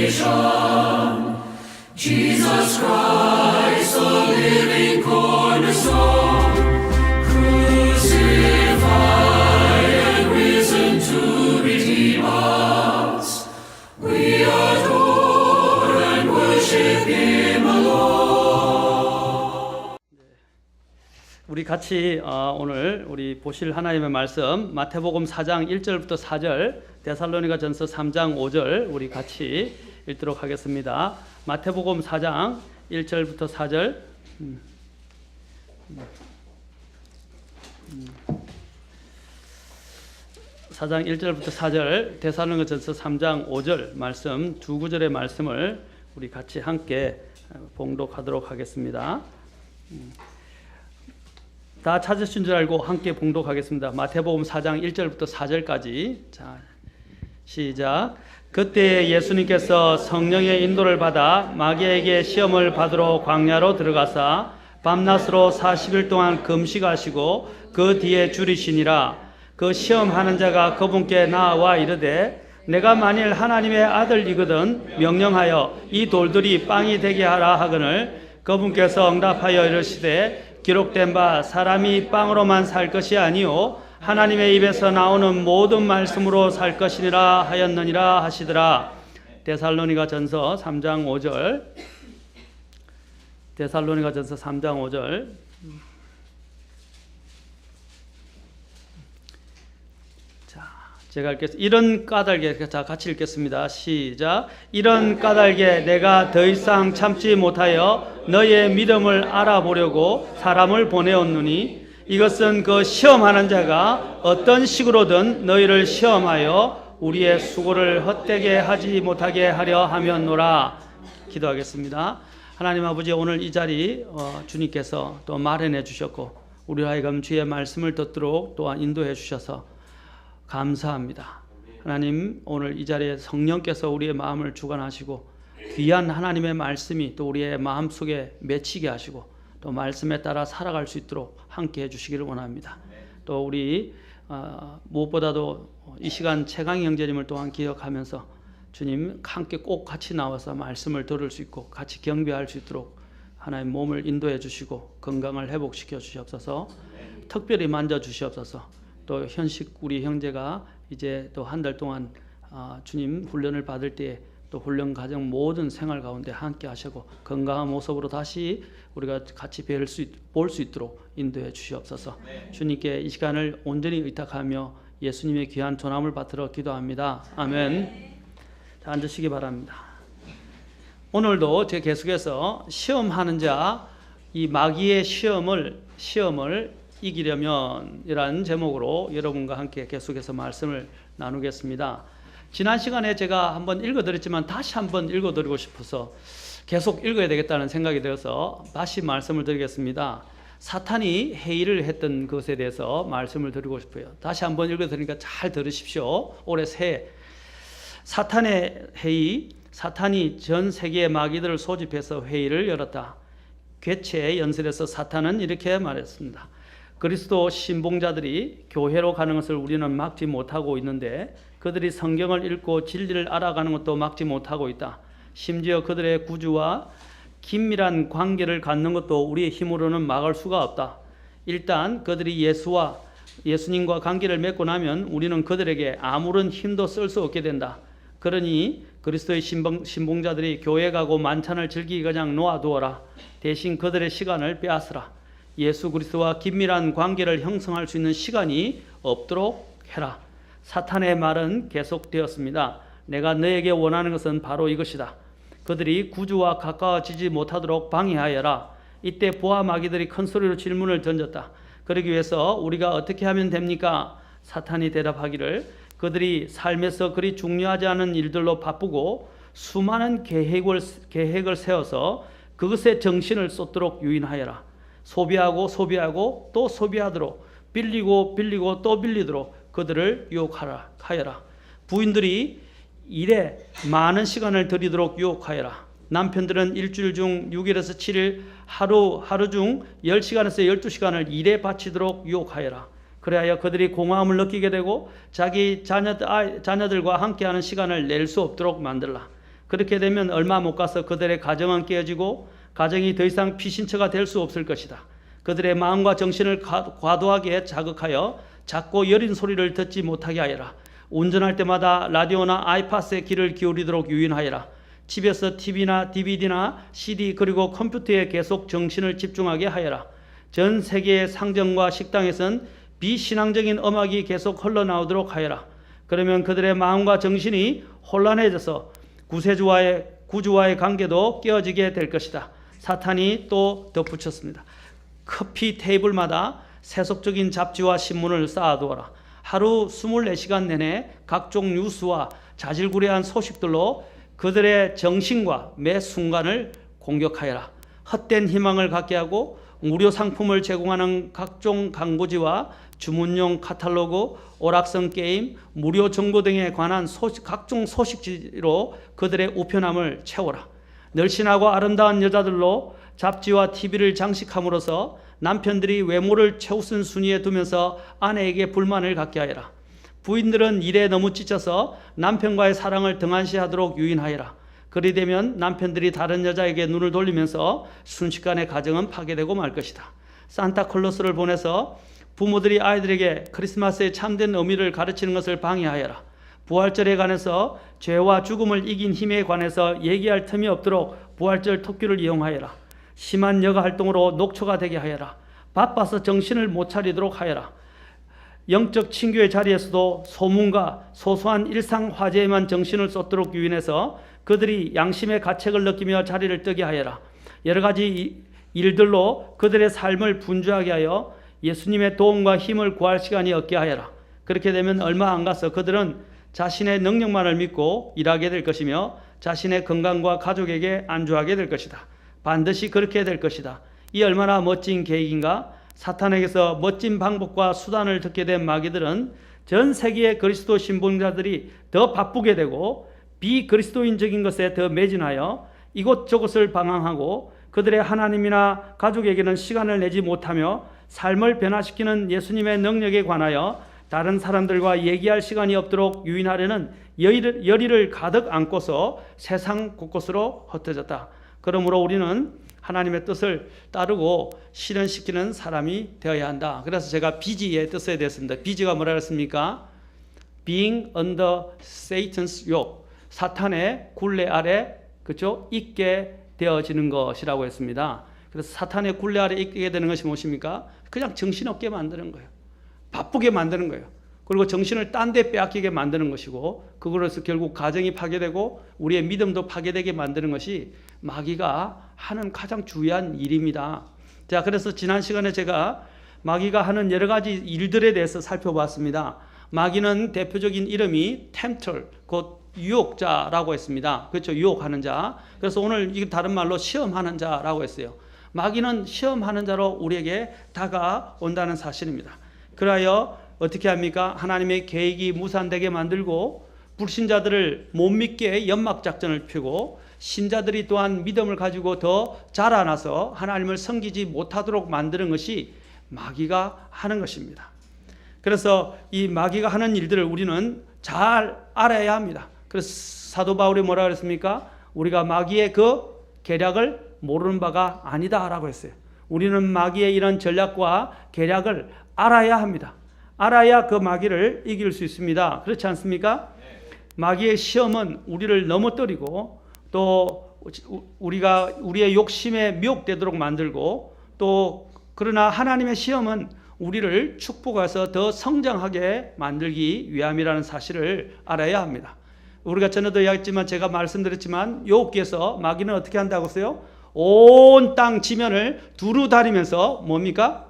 salvation. Jesus Christ, the living cornerstone, crucified and risen to redeem us. We adore and worship Him alone. 우리 같이 오늘 우리 보실 하나님의 말씀 마태복음 4장 1절부터 4절, 데살로니가전서 3장 5절 우리 같이 읽도록 하겠습니다. 마태복음 4장 1절부터 4절. 4장 1절부터 4절, 데살로니가전서 3장 5절 말씀 두 구절의 말씀을 우리 같이 함께 봉독하도록 하겠습니다. 다 찾으신 줄 알고 함께 봉독하겠습니다. 마태복음 4장 1절부터 4절까지. 자, 시작. 그때 예수님께서 성령의 인도를 받아 마귀에게 시험을 받으러 광야로 들어가사 밤낮으로 40일 동안 금식하시고 그 뒤에 줄이시니라. 그 시험하는 자가 그분께 나와 이르되 내가 만일 하나님의 아들이거든 명령하여 이 돌들이 빵이 되게 하라 하거늘 그분께서 응답하여 이르시되 기록된 바 사람이 빵으로만 살 것이 아니요 하나님의 입에서 나오는 모든 말씀으로 살 것이니라 하였느니라 하시더라. 데살로니가전서 3장 5절. 데살로니가전서 3장 5절. 자, 제가 읽겠습니다. 이런 까닭에, 자, 같이 읽겠습니다. 시작. 이런 까닭에 내가 더 이상 참지 못하여 너의 믿음을 알아보려고 사람을 보내었느니 이것은 그 시험하는 자가 어떤 식으로든 너희를 시험하여 우리의 수고를 헛되게 하지 못하게 하려 함이었노라. 기도하겠습니다. 하나님 아버지, 오늘 이 자리 주님께서 또 마련해 주셨고 우리로 하여금 주의 말씀을 듣도록 또한 인도해 주셔서 감사합니다. 하나님, 오늘 이 자리에 성령께서 우리의 마음을 주관하시고 귀한 하나님의 말씀이 또 우리의 마음속에 맺히게 하시고 또 말씀에 따라 살아갈 수 있도록 함께 해주시기를 원합니다. 또 우리 무엇보다도 이 시간 최강 형제님을 또한 기억하면서 주님 함께 꼭 같이 나와서 말씀을 들을 수 있고 같이 경배할 수 있도록 하나님 몸을 인도해 주시고 건강을 회복시켜 주시옵소서. 특별히 만져 주시옵소서. 또 현식 우리 형제가 이제 또 한 달 동안 주님 훈련을 받을 때에 또 훈련 과정 모든 생활 가운데 함께 하시고 건강한 모습으로 다시 우리가 같이 볼 수 있도록 인도해 주시옵소서. 주님께 이 시간을 온전히 의탁하며 예수님의 귀한 존함을 받들어 기도합니다. 아멘. 자, 앉으시기 바랍니다. 오늘도 제 계속해서 시험하는 자, 이 마귀의 시험을 이기려면 이라는 제목으로 여러분과 함께 계속해서 말씀을 나누겠습니다. 지난 시간에 제가 한번 읽어드렸지만 다시 한번 읽어드리고 싶어서 계속 읽어야 되겠다는 생각이 들어서 다시 말씀을 드리겠습니다. 사탄이 회의를 했던 것에 대해서 말씀을 드리고 싶어요. 다시 한번 읽어드리니까 잘 들으십시오. 올해 새해 사탄의 회의, 사탄이 전 세계의 마귀들을 소집해서 회의를 열었다. 괴체 연설에서 사탄은 이렇게 말했습니다. 그리스도 신봉자들이 교회로 가는 것을 우리는 막지 못하고 있는데 그들이 성경을 읽고 진리를 알아가는 것도 막지 못하고 있다. 심지어 그들의 구주와 긴밀한 관계를 갖는 것도 우리의 힘으로는 막을 수가 없다. 일단 그들이 예수님과 관계를 맺고 나면 우리는 그들에게 아무런 힘도 쓸 수 없게 된다. 그러니 그리스도의 신봉자들이 교회 가고 만찬을 즐기기 그냥 놓아두어라. 대신 그들의 시간을 빼앗으라. 예수 그리스도와 긴밀한 관계를 형성할 수 있는 시간이 없도록 해라. 사탄의 말은 계속되었습니다. 내가 너에게 원하는 것은 바로 이것이다. 그들이 구주와 가까워지지 못하도록 방해하여라. 이때 보아 마귀들이 큰 소리로 질문을 던졌다. 그러기 위해서 우리가 어떻게 하면 됩니까? 사탄이 대답하기를 그들이 삶에서 그리 중요하지 않은 일들로 바쁘고 수많은 계획을 세워서 그것에 정신을 쏟도록 유인하여라. 소비하고 또 소비하도록 빌리고 또 빌리도록 그들을 유혹하여라. 부인들이 일에 많은 시간을 들이도록 유혹하여라. 남편들은 일주일 중 6일에서 7일 하루 중 10시간에서 12시간을 일에 바치도록 유혹하여라. 그래야 그들이 공허함을 느끼게 되고 자기 자녀들과 함께하는 시간을 낼 수 없도록 만들라. 그렇게 되면 얼마 못 가서 그들의 가정은 깨어지고 가정이 더 이상 피신처가 될 수 없을 것이다. 그들의 마음과 정신을 과도하게 자극하여 작고 여린 소리를 듣지 못하게 하여라. 운전할 때마다 라디오나 아이팟에 귀를 기울이도록 유인하여라. 집에서 TV나 DVD나 CD 그리고 컴퓨터에 계속 정신을 집중하게 하여라. 전 세계의 상점과 식당에선 비신앙적인 음악이 계속 흘러나오도록 하여라. 그러면 그들의 마음과 정신이 혼란해져서 구주와의 관계도 깨어지게 될 것이다. 사탄이 또 덧붙였습니다. 커피 테이블마다 세속적인 잡지와 신문을 쌓아두어라. 하루 24시간 내내 각종 뉴스와 자질구레한 소식들로 그들의 정신과 매 순간을 공격하여라. 헛된 희망을 갖게 하고 무료 상품을 제공하는 각종 광고지와 주문용 카탈로그, 오락성 게임, 무료 정보 등에 관한 각종 소식지로 그들의 우편함을 채워라. 늘씬하고 아름다운 여자들로 잡지와 TV를 장식함으로써 남편들이 외모를 최우선 순위에 두면서 아내에게 불만을 갖게 하여라. 부인들은 일에 너무 지쳐서 남편과의 사랑을 등한시하도록 유인하여라. 그리 되면 남편들이 다른 여자에게 눈을 돌리면서 순식간에 가정은 파괴되고 말 것이다. 산타클로스를 보내서 부모들이 아이들에게 크리스마스의 참된 의미를 가르치는 것을 방해하여라. 부활절에 관해서 죄와 죽음을 이긴 힘에 관해서 얘기할 틈이 없도록 부활절 특규를 이용하여라. 심한 여가 활동으로 녹초가 되게 하여라. 바빠서 정신을 못 차리도록 하여라. 영적 친교의 자리에서도 소문과 소소한 일상 화제에만 정신을 쏟도록 유인해서 그들이 양심의 가책을 느끼며 자리를 뜨게 하여라. 여러 가지 일들로 그들의 삶을 분주하게 하여 예수님의 도움과 힘을 구할 시간이 없게 하여라. 그렇게 되면 얼마 안 가서 그들은 자신의 능력만을 믿고 일하게 될 것이며 자신의 건강과 가족에게 안주하게 될 것이다. 반드시 그렇게 될 것이다. 이 얼마나 멋진 계획인가? 사탄에게서 멋진 방법과 수단을 듣게 된 마귀들은 전 세계의 그리스도 신봉자들이 더 바쁘게 되고 비그리스도인적인 것에 더 매진하여 이곳저곳을 방황하고 그들의 하나님이나 가족에게는 시간을 내지 못하며 삶을 변화시키는 예수님의 능력에 관하여 다른 사람들과 얘기할 시간이 없도록 유인하려는 열의를 가득 안고서 세상 곳곳으로 흩어졌다. 그러므로 우리는 하나님의 뜻을 따르고 실현시키는 사람이 되어야 한다. 그래서 제가 비지의 뜻에 대했습니다. 비지가 뭐라 그랬습니까? Being under Satan's yoke. 사탄의 굴레 아래, 그렇죠? 있게 되어지는 것이라고 했습니다. 그래서 사탄의 굴레 아래 있게 되는 것이 무엇입니까? 그냥 정신없게 만드는 거예요. 바쁘게 만드는 거예요. 그리고 정신을 딴 데 빼앗기게 만드는 것이고, 그걸로서 결국 가정이 파괴되고 우리의 믿음도 파괴되게 만드는 것이 마귀가 하는 가장 중요한 일입니다. 자, 그래서 지난 시간에 제가 마귀가 하는 여러 가지 일들에 대해서 살펴봤습니다. 마귀는 대표적인 이름이 tempter, 곧 유혹자라고 했습니다. 그렇죠? 유혹하는 자. 그래서 오늘 이게 다른 말로 시험하는 자라고 했어요. 마귀는 시험하는 자로 우리에게 다가온다는 사실입니다. 그러하여 어떻게 합니까? 하나님의 계획이 무산되게 만들고 불신자들을 못 믿게 연막작전을 펴고 신자들이 또한 믿음을 가지고 더 자라나서 하나님을 섬기지 못하도록 만드는 것이 마귀가 하는 것입니다. 그래서 이 마귀가 하는 일들을 우리는 잘 알아야 합니다. 그래서 사도 바울이 뭐라 그랬습니까? 우리가 마귀의 그 계략을 모르는 바가 아니다라고 했어요. 우리는 마귀의 이런 전략과 계략을 알아야 합니다. 알아야 그 마귀를 이길 수 있습니다. 그렇지 않습니까? 마귀의 시험은 우리를 넘어뜨리고 또 우리가 우리의 욕심에 미혹되도록 만들고 또 그러나 하나님의 시험은 우리를 축복해서 더 성장하게 만들기 위함이라는 사실을 알아야 합니다. 우리가 전에도 이야기했지만 제가 말씀드렸지만 욥기에서 마귀는 어떻게 한다고 했어요? 온 땅 지면을 두루 다니면서 뭡니까?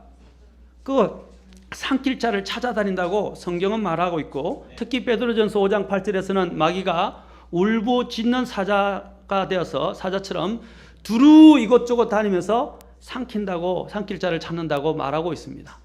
그 산길자를 찾아다닌다고 성경은 말하고 있고 특히 베드로전서 5장 8절에서는 마귀가 울부짖는 사자가 되어서 사자처럼 두루 이곳저곳 다니면서 삼킨다고 산길자를 찾는다고 말하고 있습니다.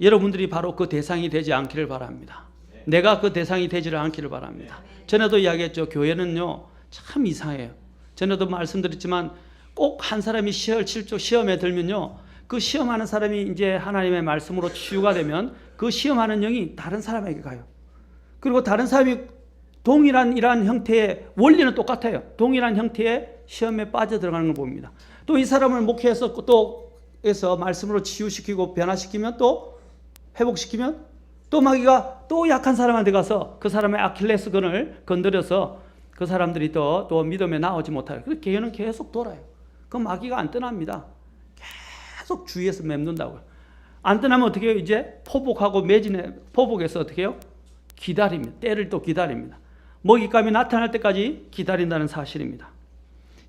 여러분들이 바로 그 대상이 되지 않기를 바랍니다. 내가 그 대상이 되지를 않기를 바랍니다. 전에도 이야기했죠. 교회는요 참 이상해요. 전에도 말씀드렸지만 꼭 한 사람이 시험에 들면요 그 시험하는 사람이 이제 하나님의 말씀으로 치유가 되면 그 시험하는 영이 다른 사람에게 가요. 그리고 다른 사람이 동일한 이러한 형태의 원리는 똑같아요. 동일한 형태의 시험에 빠져 들어가는 걸 봅니다. 또 이 사람을 목회해서 또 해서 말씀으로 치유시키고 변화시키면 또 회복시키면 또 마귀가 또 약한 사람한테 가서 그 사람의 아킬레스건을 건드려서 그 사람들이 또 믿음에 나오지 못하요. 그래서 개연은 계속 돌아요. 그 마귀가 안 떠납니다. 계속 주위에서 맴돈다고요. 안 떠나면 어떻게 해요? 이제 포복하고 매진해 포복해서 어떻게 해요? 기다립니다. 때를 또 기다립니다. 먹잇감이 나타날 때까지 기다린다는 사실입니다.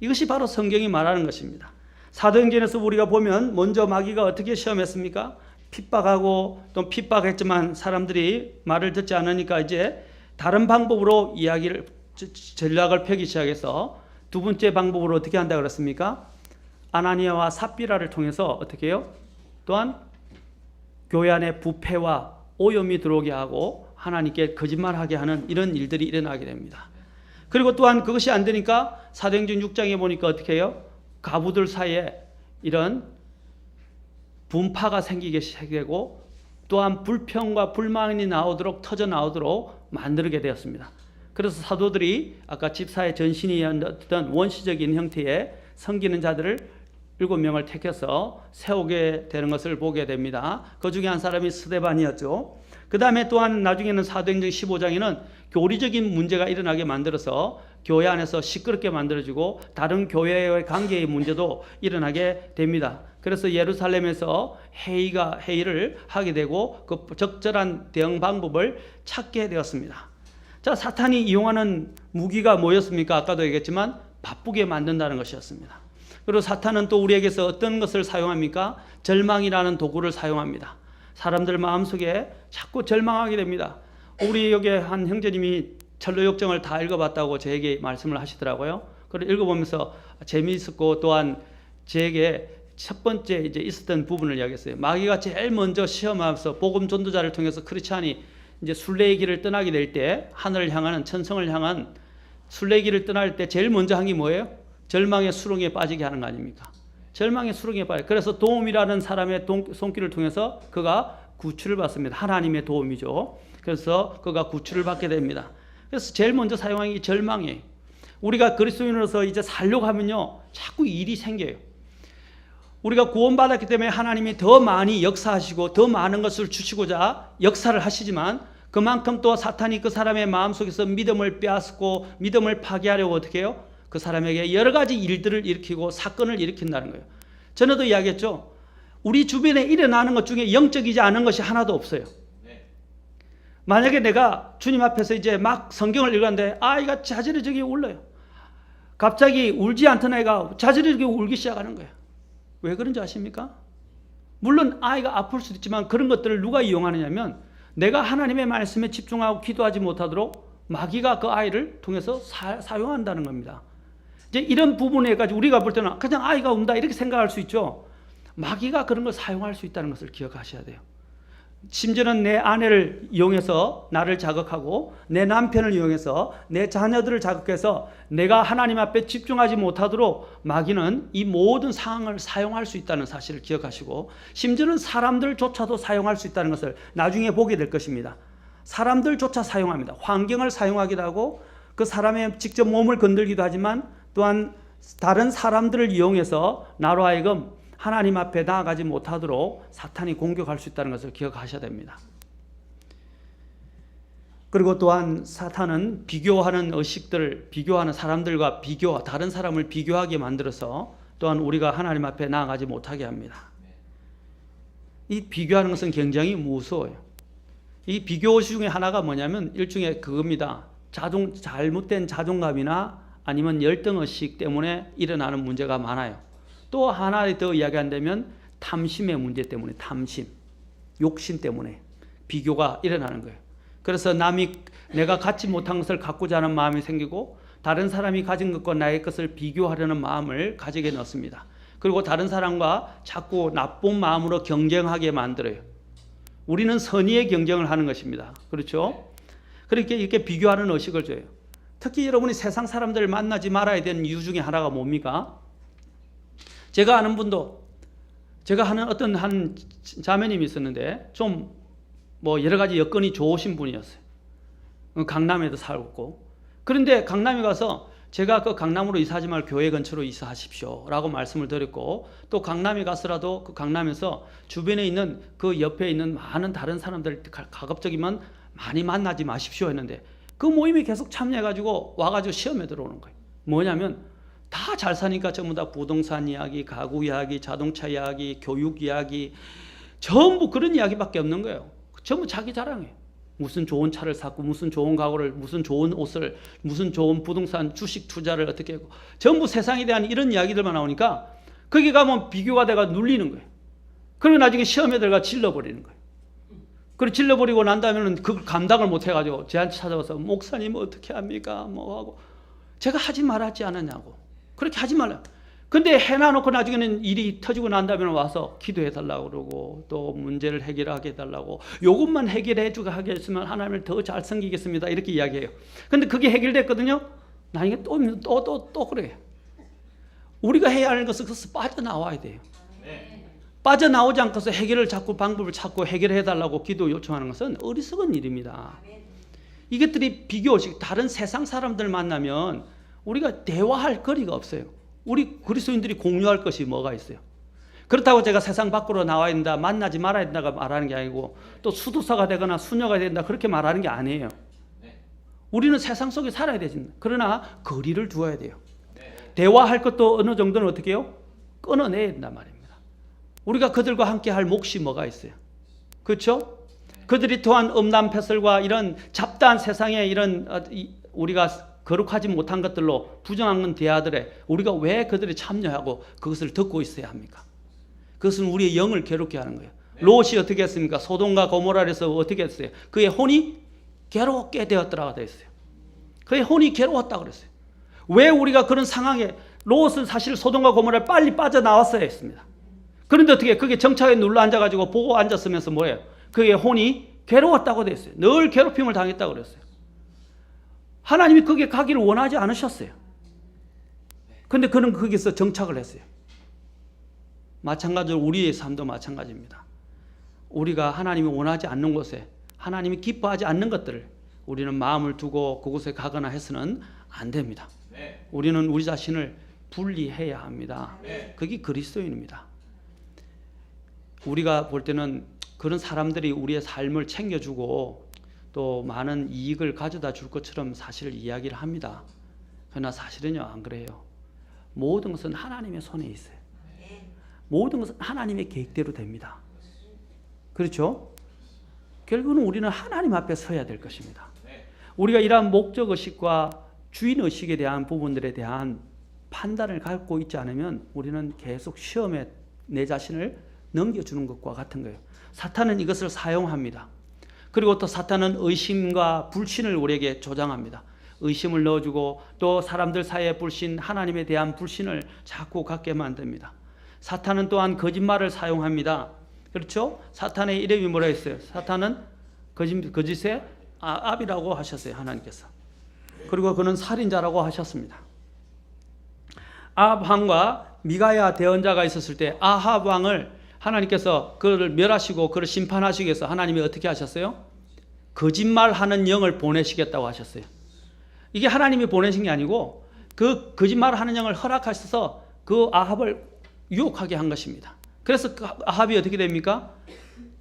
이것이 바로 성경이 말하는 것입니다. 사도행전에서 우리가 보면 먼저 마귀가 어떻게 시험했습니까? 핍박하고 또 핍박했지만 사람들이 말을 듣지 않으니까 이제 다른 방법으로 이야기를 전략을 펴기 시작해서 두 번째 방법으로 어떻게 한다 그랬습니까? 아나니아와 삽비라를 통해서 어떻게 해요? 또한 교회 안에 부패와 오염이 들어오게 하고 하나님께 거짓말하게 하는 이런 일들이 일어나게 됩니다. 그리고 또한 그것이 안 되니까 사도행전 6장에 보니까 어떻게 해요? 가부들 사이에 이런 분파가 생기게 시작되고 또한 불평과 불만이 나오도록 터져 나오도록 만들게 되었습니다. 그래서 사도들이 아까 집사의 전신이었던 원시적인 형태의 섬기는 자들을 7명을 택해서 세우게 되는 것을 보게 됩니다. 그 중에 한 사람이 스데반이었죠. 그 다음에 또한 나중에는 사도행전 15장에는 교리적인 문제가 일어나게 만들어서 교회 안에서 시끄럽게 만들어지고 다른 교회와의 관계의 문제도 일어나게 됩니다. 그래서 예루살렘에서 회의를 하게 되고 그 적절한 대응 방법을 찾게 되었습니다. 자, 사탄이 이용하는 무기가 뭐였습니까? 아까도 얘기했지만 바쁘게 만든다는 것이었습니다. 그리고 사탄은 또 우리에게서 어떤 것을 사용합니까? 절망이라는 도구를 사용합니다. 사람들 마음속에 자꾸 절망하게 됩니다. 우리 여기 한 형제님이 철로역정을 다 읽어봤다고 저에게 말씀을 하시더라고요. 그걸 읽어보면서 재미있었고 또한 저에게 첫 번째 이제 있었던 부분을 이야기했어요. 마귀가 제일 먼저 시험하면서 복음 전도자를 통해서 크리스찬이 이제 순례의 길을 떠나게 될 때 하늘을 향하는 천성을 향한 순례의 길을 떠날 때 제일 먼저 한 게 뭐예요? 절망의 수렁에 빠지게 하는 거 아닙니까? 절망의 수렁에 빠져. 그래서 도움이라는 사람의 손길을 통해서 그가 구출을 받습니다. 하나님의 도움이죠. 그래서 그가 구출을 받게 됩니다. 그래서 제일 먼저 사용하는 게 절망이에요. 우리가 그리스도인으로서 이제 살려고 하면요, 자꾸 일이 생겨요. 우리가 구원받았기 때문에 하나님이 더 많이 역사하시고 더 많은 것을 주시고자 역사를 하시지만 그만큼 또 사탄이 그 사람의 마음속에서 믿음을 빼앗고 믿음을 파괴하려고 어떻게 해요? 그 사람에게 여러 가지 일들을 일으키고 사건을 일으킨다는 거예요. 전에도 이야기했죠. 우리 주변에 일어나는 것 중에 영적이지 않은 것이 하나도 없어요. 만약에 내가 주님 앞에서 이제 막 성경을 읽었는데 아이가 자지러지게 울어요. 갑자기 울지 않던 애가 자지러지게 울기 시작하는 거예요. 왜 그런지 아십니까? 물론 아이가 아플 수도 있지만 그런 것들을 누가 이용하느냐면 내가 하나님의 말씀에 집중하고 기도하지 못하도록 마귀가 그 아이를 통해서 사용한다는 겁니다. 이제 이런 부분에까지 우리가 볼 때는 그냥 아이가 운다 이렇게 생각할 수 있죠. 마귀가 그런 걸 사용할 수 있다는 것을 기억하셔야 돼요. 심지어는 내 아내를 이용해서 나를 자극하고 내 남편을 이용해서 내 자녀들을 자극해서 내가 하나님 앞에 집중하지 못하도록 마귀는 이 모든 상황을 사용할 수 있다는 사실을 기억하시고 심지어는 사람들조차도 사용할 수 있다는 것을 나중에 보게 될 것입니다. 사람들조차 사용합니다. 환경을 사용하기도 하고 그 사람의 직접 몸을 건들기도 하지만 또한 다른 사람들을 이용해서 나로 하여금 하나님 앞에 나아가지 못하도록 사탄이 공격할 수 있다는 것을 기억하셔야 됩니다. 그리고 또한 사탄은 비교하는 의식들, 비교하는 사람들과 다른 사람을 비교하게 만들어서 또한 우리가 하나님 앞에 나아가지 못하게 합니다. 이 비교하는 것은 굉장히 무서워요. 이 비교 중에 하나가 뭐냐면 일종의 그겁니다. 잘못된 자존감이나 아니면 열등의식 때문에 일어나는 문제가 많아요. 또 하나 더 이야기한다면 탐심의 문제 때문에 욕심 때문에 비교가 일어나는 거예요. 그래서 내가 갖지 못한 것을 갖고자 하는 마음이 생기고 다른 사람이 가진 것과 나의 것을 비교하려는 마음을 가지게 넣습니다. 그리고 다른 사람과 자꾸 나쁜 마음으로 경쟁하게 만들어요. 우리는 선의의 경쟁을 하는 것입니다. 그렇죠? 그렇게 이렇게 비교하는 의식을 줘요. 특히 여러분이 세상 사람들을 만나지 말아야 되는 이유 중에 하나가 뭡니까? 제가 아는 분도 제가 하는 어떤 한 자매님이 있었는데 좀 여러 가지 여건이 좋으신 분이었어요. 강남에도 살고. 그런데 강남에 가서 제가 그 강남으로 이사하지 말고 교회 근처로 이사하십시오 라고 말씀을 드렸고, 또 강남에 가서라도 그 강남에서 주변에 있는 그 옆에 있는 많은 다른 사람들 가급적이면 많이 만나지 마십시오 했는데, 그 모임에 계속 참여해가지고 와가지고 시험에 들어오는 거예요. 뭐냐면 다 잘 사니까 전부 다 부동산 이야기, 가구 이야기, 자동차 이야기, 교육 이야기, 전부 그런 이야기밖에 없는 거예요. 전부 자기 자랑이에요. 무슨 좋은 차를 샀고, 무슨 좋은 가구를, 무슨 좋은 옷을, 무슨 좋은 부동산 주식 투자를 어떻게 하고, 전부 세상에 대한 이런 이야기들만 나오니까 거기 가면 비교가 돼가 눌리는 거예요. 그리고 나중에 시험에 들어가 질러버리는 거예요. 그리고 질러버리고 난 다음에는 그 감당을 못 해가지고 저한테 찾아와서 목사님 어떻게 합니까? 뭐 하고, 제가 하지 말았지 않았냐고. 그렇게 하지 말라. 근데 해놔놓고 나중에는 일이 터지고 난 다음에 와서 기도해달라고 그러고, 또 문제를 해결하게 해달라고, 요것만 해결해주게 하겠으면 하나님을 더 잘 섬기겠습니다 이렇게 이야기해요. 근데 그게 해결됐거든요. 나중에 또 그래요. 우리가 해야 하는 것은 그것을 빠져나와야 돼요. 빠져나오지 않고서 해결을 자꾸 방법을 찾고 해결해달라고 기도 요청하는 것은 어리석은 일입니다. 이것들이 비교식 다른 세상 사람들 만나면 우리가 대화할 거리가 없어요. 우리 그리스도인들이 공유할 것이 뭐가 있어요? 그렇다고 제가 세상 밖으로 나와야 된다, 만나지 말아야 된다가 말하는 게 아니고, 또 수도사가 되거나 수녀가 된다 그렇게 말하는 게 아니에요. 우리는 세상 속에 살아야 되지. 그러나 거리를 두어야 돼요. 대화할 것도 어느 정도는 어떻게 해요? 끊어내야 된단 말입니다. 우리가 그들과 함께 할 몫이 뭐가 있어요? 그렇죠? 그들이 또한 음란패설과 이런 잡다한 세상에 이런 우리가 거룩하지 못한 것들로 부정한 대화들에 우리가 왜 그들이 참여하고 그것을 듣고 있어야 합니까? 그것은 우리의 영을 괴롭게 하는 거예요. 롯이 어떻게 했습니까? 소돔과 고모라에서 어떻게 했어요? 그의 혼이 괴롭게 되었더라고 되어 있어요. 그의 혼이 괴로웠다고 그랬어요. 왜 우리가 그런 상황에, 롯은 사실 소돔과 고모라에 빨리 빠져나왔어야 했습니다. 그런데 어떻게 그게 정착에 눌러 앉아가지고 보고 앉았으면서 뭐예요? 그의 혼이 괴로웠다고 되어 있어요. 늘 괴롭힘을 당했다고 그랬어요. 하나님이 거기에 가기를 원하지 않으셨어요. 그런데 그는 거기서 정착을 했어요. 마찬가지로 우리의 삶도 마찬가지입니다. 우리가 하나님이 원하지 않는 곳에, 하나님이 기뻐하지 않는 것들을 우리는 마음을 두고 그곳에 가거나 해서는 안 됩니다. 우리는 우리 자신을 분리해야 합니다. 그게 그리스도인입니다. 우리가 볼 때는 그런 사람들이 우리의 삶을 챙겨주고 또 많은 이익을 가져다 줄 것처럼 사실 이야기를 합니다. 그러나 사실은요, 안 그래요. 모든 것은 하나님의 손에 있어요. 모든 것은 하나님의 계획대로 됩니다. 그렇죠? 결국은 우리는 하나님 앞에 서야 될 것입니다. 우리가 이러한 목적의식과 주인의식에 대한 부분들에 대한 판단을 갖고 있지 않으면 우리는 계속 시험에 내 자신을 넘겨주는 것과 같은 거예요. 사탄은 이것을 사용합니다. 그리고 또 사탄은 의심과 불신을 우리에게 조장합니다. 의심을 넣어주고 또 사람들 사이의 불신, 하나님에 대한 불신을 자꾸 갖게 만듭니다. 사탄은 또한 거짓말을 사용합니다. 그렇죠? 사탄의 이름이 뭐라 했어요? 사탄은 거짓의 압이라고 하셨어요, 하나님께서. 그리고 그는 살인자라고 하셨습니다. 아합 왕과 미가야 대언자가 있었을 때 아합 왕을 하나님께서 그를 멸하시고 그를 심판하시기 위해서 하나님이 어떻게 하셨어요? 거짓말하는 영을 보내시겠다고 하셨어요. 이게 하나님이 보내신 게 아니고 그 거짓말하는 영을 허락하셔서 그 아합을 유혹하게 한 것입니다. 그래서 그 아합이 어떻게 됩니까?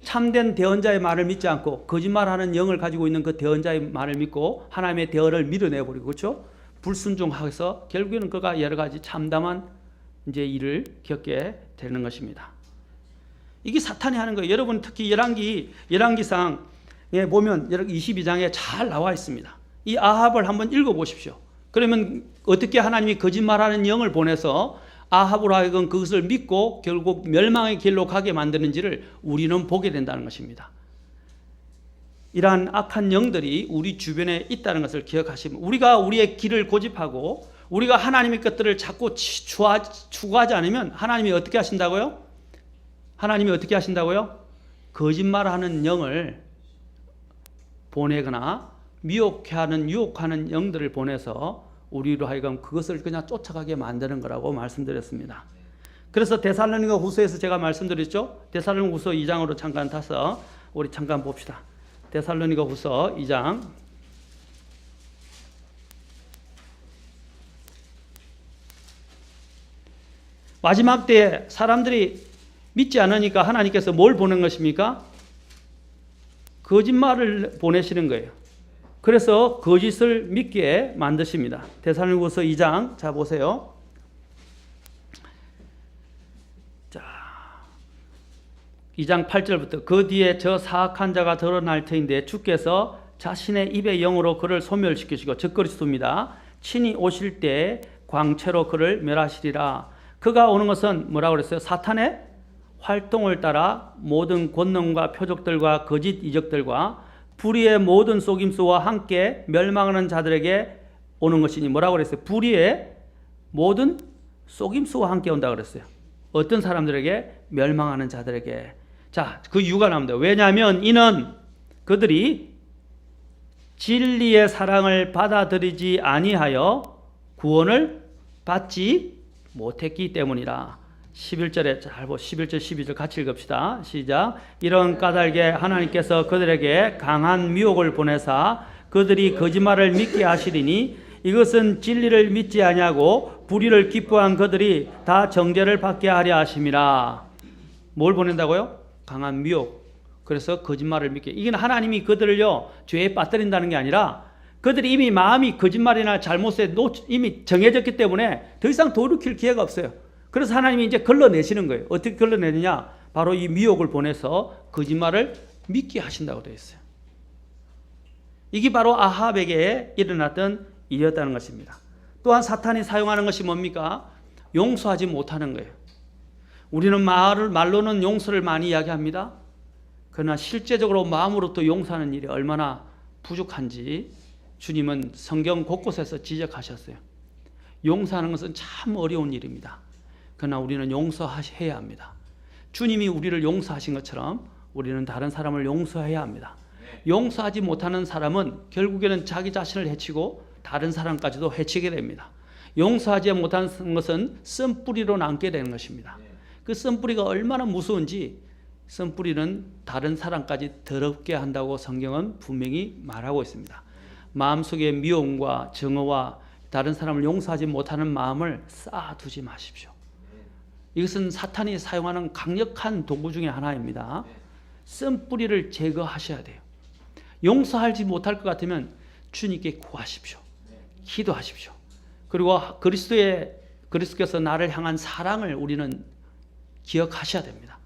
참된 대언자의 말을 믿지 않고 거짓말하는 영을 가지고 있는 그 대언자의 말을 믿고 하나님의 대언을 밀어내버리고, 그렇죠? 불순종해서 결국에는 그가 여러 가지 참담한 이제 일을 겪게 되는 것입니다. 이게 사탄이 하는 거예요. 여러분 특히 열왕기상에 보면 22장에 잘 나와 있습니다. 이 아합을 한번 읽어보십시오. 그러면 어떻게 하나님이 거짓말하는 영을 보내서 아합으로 하여금 그것을 믿고 결국 멸망의 길로 가게 만드는지를 우리는 보게 된다는 것입니다. 이러한 악한 영들이 우리 주변에 있다는 것을 기억하시면, 우리가 우리의 길을 고집하고 우리가 하나님의 것들을 자꾸 추구하지 않으면 하나님이 어떻게 하신다고요? 하나님이 어떻게 하신다고요? 거짓말하는 영을 보내거나 유혹하는 영들을 보내서 우리로 하여금 그것을 그냥 쫓아가게 만드는 거라고 말씀드렸습니다. 그래서 데살로니가 후서에서 제가 말씀드렸죠. 데살로니가 후서 2장으로 잠깐 타서 우리 잠깐 봅시다. 데살로니가 후서 2장 마지막 때에 사람들이 믿지 않으니까 하나님께서 뭘 보낸 것입니까? 거짓말을 보내시는 거예요. 그래서 거짓을 믿게 만드십니다. 데살로니가서 2장 자 보세요. 자 2장 8절부터 그 뒤에 저 사악한 자가 드러날 터인데 주께서 자신의 입의 영으로 그를 소멸시키시고 즉 그리스도입니다. 친히 오실 때 광채로 그를 멸하시리라. 그가 오는 것은 뭐라고 그랬어요? 사탄의 활동을 따라 모든 권능과 표적들과 거짓 이적들과 불의의 모든 속임수와 함께 멸망하는 자들에게 오는 것이니 뭐라고 그랬어요? 불의의 모든 속임수와 함께 온다 그랬어요. 어떤 사람들에게? 멸망하는 자들에게. 자, 그 이유가 나옵니다. 왜냐하면 이는 그들이 진리의 사랑을 받아들이지 아니하여 구원을 받지 못했기 때문이라. 11절에 잘 보 11절 12절 같이 읽읍시다. 시작. 이런 까닭에 하나님께서 그들에게 강한 미혹을 보내사 그들이 거짓말을 믿게 하시리니 이것은 진리를 믿지 아니하고 불의를 기뻐한 그들이 다 정죄를 받게 하려 하심이라. 뭘 보낸다고요? 강한 미혹. 그래서 거짓말을 믿게. 이건 하나님이 그들을요 죄에 빠뜨린다는 게 아니라 그들이 이미 마음이 거짓말이나 잘못에 이미 정해졌기 때문에 더 이상 돌이킬 기회가 없어요. 그래서 하나님이 이제 걸러내시는 거예요. 어떻게 걸러내느냐? 바로 이 미혹을 보내서 거짓말을 믿게 하신다고 되어 있어요. 이게 바로 아합에게 일어났던 일이었다는 것입니다. 또한 사탄이 사용하는 것이 뭡니까? 용서하지 못하는 거예요. 우리는 말로는 용서를 많이 이야기합니다. 그러나 실제적으로 마음으로부터 용서하는 일이 얼마나 부족한지 주님은 성경 곳곳에서 지적하셨어요. 용서하는 것은 참 어려운 일입니다. 그러나 우리는 용서해야 합니다. 주님이 우리를 용서하신 것처럼 우리는 다른 사람을 용서해야 합니다. 용서하지 못하는 사람은 결국에는 자기 자신을 해치고 다른 사람까지도 해치게 됩니다. 용서하지 못하는 것은 쓴뿌리로 남게 되는 것입니다. 그 쓴뿌리가 얼마나 무서운지 쓴뿌리는 다른 사람까지 더럽게 한다고 성경은 분명히 말하고 있습니다. 마음속에 미움과 정오와 다른 사람을 용서하지 못하는 마음을 쌓아두지 마십시오. 이것은 사탄이 사용하는 강력한 도구 중에 하나입니다. 쓴뿌리를 제거하셔야 돼요. 용서하지 못할 것 같으면 주님께 구하십시오. 기도하십시오. 그리고 그리스도께서 나를 향한 사랑을 우리는 기억하셔야 됩니다.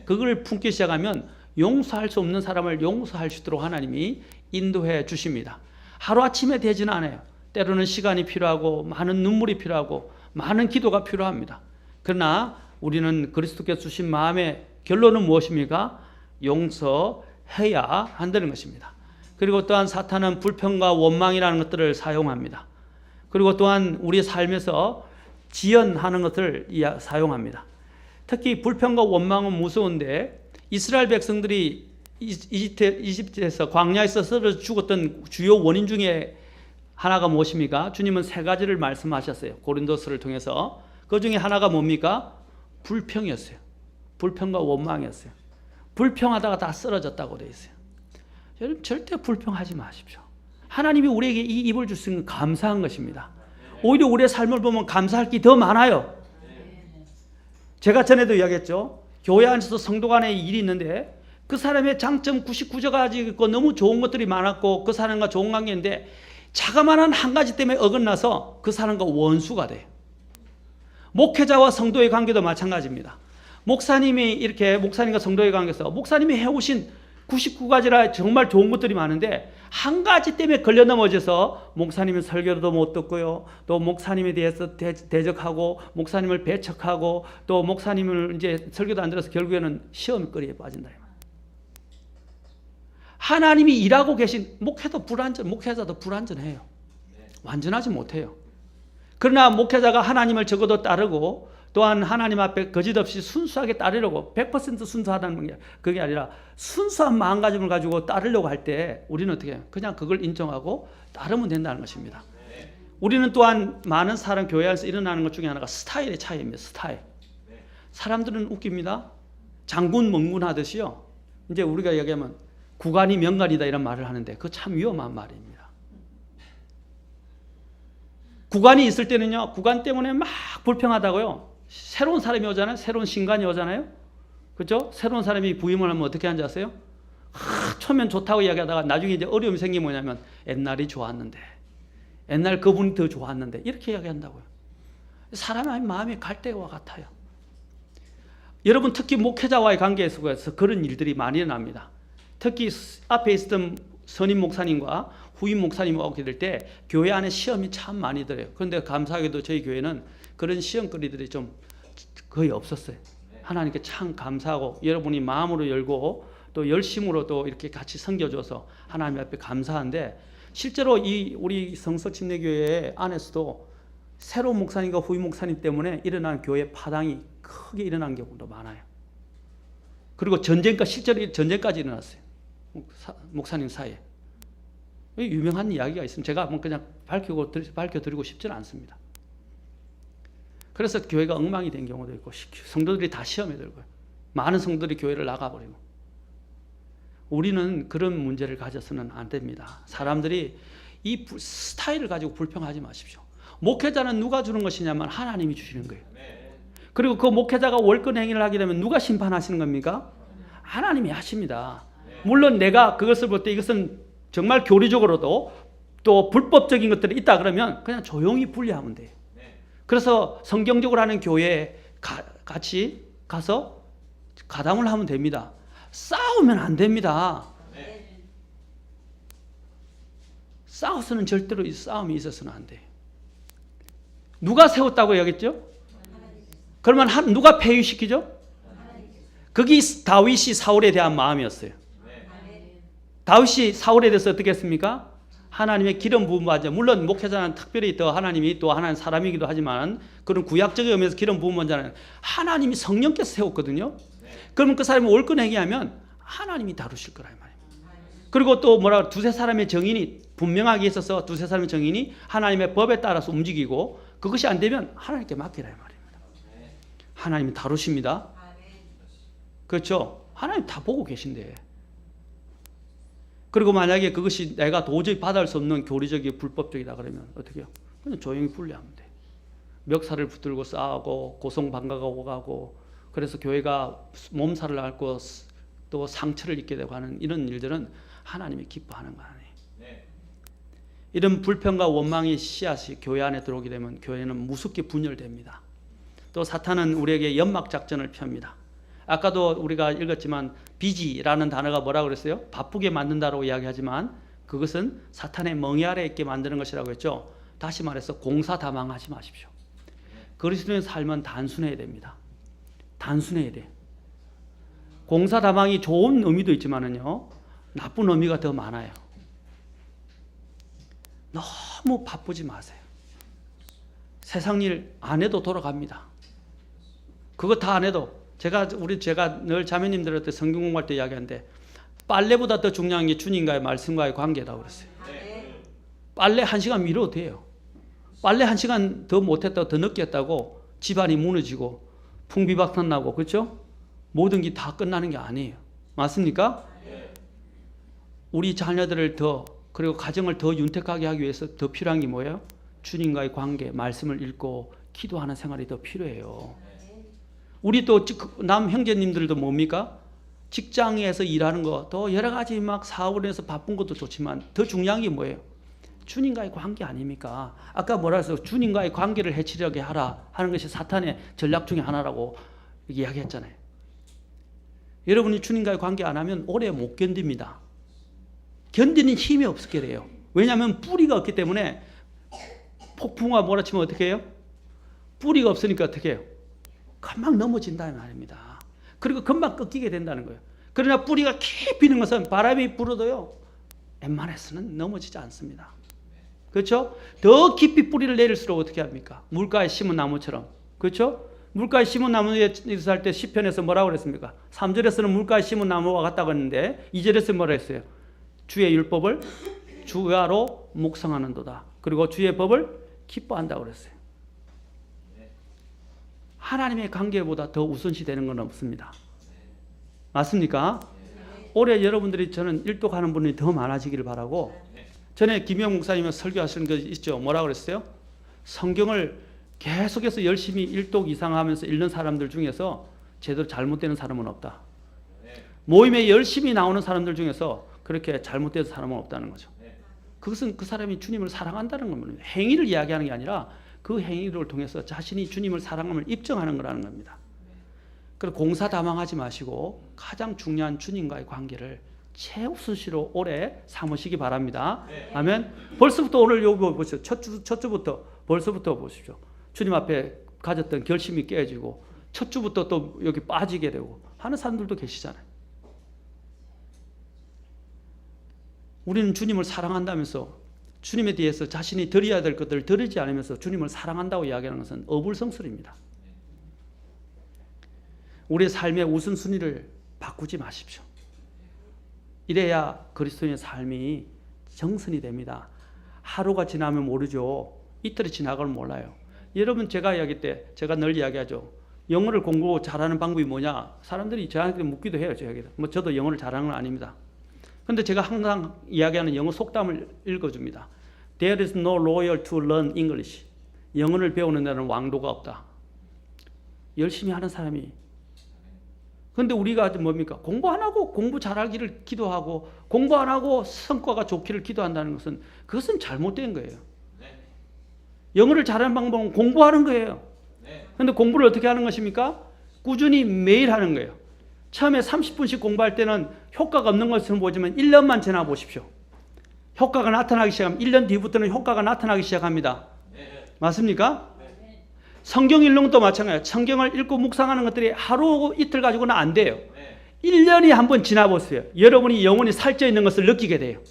그걸 품기 시작하면 용서할 수 없는 사람을 용서할 수 있도록 하나님이 인도해 주십니다. 하루아침에 되지는 않아요. 때로는 시간이 필요하고 많은 눈물이 필요하고 많은 기도가 필요합니다. 그러나 우리는 그리스도께서 주신 마음의 결론은 무엇입니까? 용서해야 한다는 것입니다. 그리고 또한 사탄은 불평과 원망이라는 것들을 사용합니다. 그리고 또한 우리 삶에서 지연하는 것을 사용합니다. 특히 불평과 원망은 무서운데 이스라엘 백성들이 이집트에서 광야에서 썰어 죽었던 주요 원인 중에 하나가 무엇입니까? 주님은 세 가지를 말씀하셨어요. 고린도서를 통해서. 그 중에 하나가 뭡니까? 불평이었어요. 불평과 원망이었어요. 불평하다가 다 쓰러졌다고 되어 있어요. 여러분 절대 불평하지 마십시오. 하나님이 우리에게 이 입을 주신 건 감사한 것입니다. 오히려 우리의 삶을 보면 감사할 게 더 많아요. 제가 전에도 이야기했죠. 교회 안에서 성도 간에 일이 있는데 그 사람의 장점 99가지 있고 너무 좋은 것들이 많았고 그 사람과 좋은 관계인데 자그마한 한 가지 때문에 어긋나서 그 사람과 원수가 돼요. 목회자와 성도의 관계도 마찬가지입니다. 목사님과 성도의 관계에서 목사님이 해오신 99가지라 정말 좋은 것들이 많은데 한 가지 때문에 걸려 넘어져서 목사님은 설교도 못 듣고요. 또 목사님에 대해서 대적하고 목사님을 배척하고 또 목사님을 이제 설교도 안 들어서 결국에는 시험거리에 빠진다. 하나님이 일하고 계신 목회자도 불완전해요. 완전하지 못해요. 그러나 목회자가 하나님을 적어도 따르고 또한 하나님 앞에 거짓없이 순수하게 따르려고 100% 순수하다는 게 그게 아니라 순수한 마음가짐을 가지고 따르려고 할 때 우리는 어떻게 해요? 그냥 그걸 인정하고 따르면 된다는 것입니다. 우리는 또한 많은 사람 교회 안에서 일어나는 것 중에 하나가 스타일의 차이입니다. 스타일. 사람들은 웃깁니다. 장군 멍군 하듯이요. 이제 우리가 얘기하면 구간이 명간이다 이런 말을 하는데 그거 참 위험한 말입니다. 구간이 있을 때는요. 구간 때문에 막 불평하다고요. 새로운 사람이 오잖아요. 새로운 신간이 오잖아요. 그렇죠? 새로운 사람이 부임을 하면 어떻게 하는지 아세요? 처음엔 좋다고 이야기하다가 나중에 이제 어려움이 생기면 뭐냐면 옛날이 좋았는데, 옛날 그분이 더 좋았는데 이렇게 이야기한다고요. 사람의 마음이 갈대와 같아요. 여러분 특히 목회자와의 관계에서 그런 일들이 많이 일어납니다. 특히 앞에 있었던 선임 목사님과 후임 목사님이 오게 될 때 교회 안에 시험이 참 많이 들어요. 그런데 감사하게도 저희 교회는 그런 시험거리들이 좀 거의 없었어요. 하나님께 참 감사하고 여러분이 마음으로 열고 또 열심으로 또 이렇게 같이 섬겨줘서 하나님 앞에 감사한데, 실제로 이 우리 성서침례교회 안에서도 새로운 목사님과 후임 목사님 때문에 일어난 교회 파당이 크게 일어난 경우도 많아요. 그리고 실제로 전쟁까지 일어났어요. 목사님 사이에. 유명한 이야기가 있으면 제가 그냥 밝혀드리고 싶지는 않습니다. 그래서 교회가 엉망이 된 경우도 있고 성도들이 다 시험에 들고요. 많은 성도들이 교회를 나가버리고. 우리는 그런 문제를 가져서는 안 됩니다. 사람들이 이 스타일을 가지고 불평하지 마십시오. 목회자는 누가 주는 것이냐면 하나님이 주시는 거예요. 그리고 그 목회자가 월권 행위를 하게 되면 누가 심판하시는 겁니까? 하나님이 하십니다. 물론 내가 그것을 볼 때 이것은 정말 교리적으로도 또 불법적인 것들이 있다 그러면 그냥 조용히 분리하면 돼요. 그래서 성경적으로 하는 교회에 같이 가서 가담을 하면 됩니다. 싸우면 안 됩니다. 싸워서는 절대로 이 싸움이 있어서는 안 돼요. 누가 세웠다고 여겼죠? 그러면 누가 폐위시키죠? 그게 다윗이 사울에 대한 마음이었어요. 다윗이 사울에 대해서 어떻게 했습니까? 하나님의 기름 부음 받자. 물론 목회자는 특별히 더 하나님이 또 하나님 사람이기도 하지만 그런 구약적인 의미에서 기름 부음 받자는 하나님이 성령께서 세웠거든요. 그러면 그 사람이 월권 행위하면 하나님이 다루실 거라 이 말입니다. 그리고 또 두세 사람의 정인이 분명하게 있어서 두세 사람의 정인이 하나님의 법에 따라서 움직이고 그것이 안 되면 하나님께 맡기라 이 말입니다. 하나님이 다루십니다. 그렇죠? 하나님 다 보고 계신데. 그리고 만약에 그것이 내가 도저히 받을 수 없는 교리적이 불법적이다 그러면 어떻게 해요? 그냥 조용히 분리하면 돼. 멱살을 붙들고 싸우고 고성방가고 가고 그래서 교회가 몸살을 앓고 또 상처를 입게 되고 하는 이런 일들은 하나님이 기뻐하는 거 아니에요. 이런 불평과 원망의 씨앗이 교회 안에 들어오게 되면 교회는 무섭게 분열됩니다. 또 사탄은 우리에게 연막작전을 펴니다. 아까도 우리가 읽었지만 비지라는 단어가 뭐라고 그랬어요? 바쁘게 만든다고 이야기하지만 그것은 사탄의 멍에 아래 있게 만드는 것이라고 했죠. 다시 말해서 공사다망하지 마십시오. 그리스도인의 삶은 단순해야 됩니다. 단순해야 돼. 공사다망이 좋은 의미도 있지만은요, 나쁜 의미가 더 많아요. 너무 바쁘지 마세요. 세상 일 안 해도 돌아갑니다. 그거 다 안 해도 제가 늘 자매님들한테 성경 공부할 때 이야기하는데 빨래보다 더 중요한 게 주님과의 말씀과의 관계라고 그랬어요. 빨래 1시간 미뤄도 돼요. 빨래 1시간 더 못했다고 더 늦게 했다고 집안이 무너지고 풍비박산 나고 그렇죠? 모든 게 다 끝나는 게 아니에요. 맞습니까? 우리 자녀들을 그리고 가정을 더 윤택하게 하기 위해서 더 필요한 게 뭐예요? 주님과의 관계, 말씀을 읽고 기도하는 생활이 더 필요해요. 우리 또 남 형제님들도 뭡니까? 직장에서 일하는 거, 또 여러 가지 막 사업을 해서 바쁜 것도 좋지만 더 중요한 게 뭐예요? 주님과의 관계 아닙니까? 아까 뭐라 해서 주님과의 관계를 해치려게 하라 하는 것이 사탄의 전략 중에 하나라고 이야기했잖아요. 여러분이 주님과의 관계 안 하면 오래 못 견딥니다. 견디는 힘이 없게 돼요. 왜냐하면 뿌리가 없기 때문에 폭풍과 몰아치면 어떻게 해요? 뿌리가 없으니까 어떻게 해요? 금방 넘어진다는 말입니다. 그리고 금방 꺾이게 된다는 거예요. 그러나 뿌리가 깊이 있는 것은 바람이 불어도요, 웬만해서는 넘어지지 않습니다. 그렇죠? 더 깊이 뿌리를 내릴수록 어떻게 합니까? 물가에 심은 나무처럼. 그렇죠? 물가에 심은 나무에 살 때 시편에서 뭐라고 그랬습니까? 3절에서는 물가에 심은 나무와 같다고 했는데 2절에서 뭐라 했어요? 주의 율법을 주야로 묵상하는도다. 그리고 주의 법을 기뻐한다고 그랬어요. 하나님의 관계보다 더 우선시 되는 건 없습니다. 맞습니까? 올해 여러분들이 저는 일독하는 분이 더 많아지기를 바라고, 전에 김영 목사님이 설교하시는 거 있죠. 뭐라고 그랬어요? 성경을 계속해서 열심히 일독 이상 하면서 읽는 사람들 중에서 제대로 잘못되는 사람은 없다. 모임에 열심히 나오는 사람들 중에서 그렇게 잘못된 사람은 없다는 거죠. 그것은 그 사람이 주님을 사랑한다는 겁니다. 행위를 이야기하는 게 아니라 그 행위를 통해서 자신이 주님을 사랑함을 입증하는 거라는 겁니다. 그래서 공사다망하지 마시고 가장 중요한 주님과의 관계를 최우선시로 오래 삼으시기 바랍니다. 아멘. 벌써부터 오늘 여기 보십시오. 첫 주부터 벌써부터 보십시오. 주님 앞에 가졌던 결심이 깨지고 첫 주부터 또 여기 빠지게 되고 하는 사람들도 계시잖아요. 우리는 주님을 사랑한다면서 주님에 대해서 자신이 드려야 될 것들을 드리지 않으면서 주님을 사랑한다고 이야기하는 것은 어불성설입니다. 우리의 삶의 우선순위를 바꾸지 마십시오. 이래야 그리스도인의 삶이 정선이 됩니다. 하루가 지나면 모르죠. 이틀이 지나가면 몰라요. 여러분 제가 이야기할 때 제가 늘 이야기하죠. 영어를 공부 잘하는 방법이 뭐냐? 사람들이 저한테 묻기도 해요. 저도 영어를 잘하는 건 아닙니다. 그런데 제가 항상 이야기하는 영어 속담을 읽어줍니다. There is no lawyer to learn English. 영어를 배우는 데는 왕도가 없다. 열심히 하는 사람이. 그런데 우리가 뭡니까? 공부 안 하고 공부 잘하기를 기도하고 공부 안 하고 성과가 좋기를 기도한다는 것은 그것은 잘못된 거예요. 영어를 잘하는 방법은 공부하는 거예요. 그런데 공부를 어떻게 하는 것입니까? 꾸준히 매일 하는 거예요. 처음에 30분씩 공부할 때는 효과가 없는 것처럼 보지만 1년만 지나 보십시오. 효과가 나타나기 시작하면 1년 뒤부터는 효과가 나타나기 시작합니다. 맞습니까? 성경 읽는 것도 마찬가지예요. 성경을 읽고 묵상하는 것들이 하루 이틀 가지고는 안 돼요. 1년이 한번 지나보세요. 여러분이 영혼이 살쪄 있는 것을 느끼게 돼요.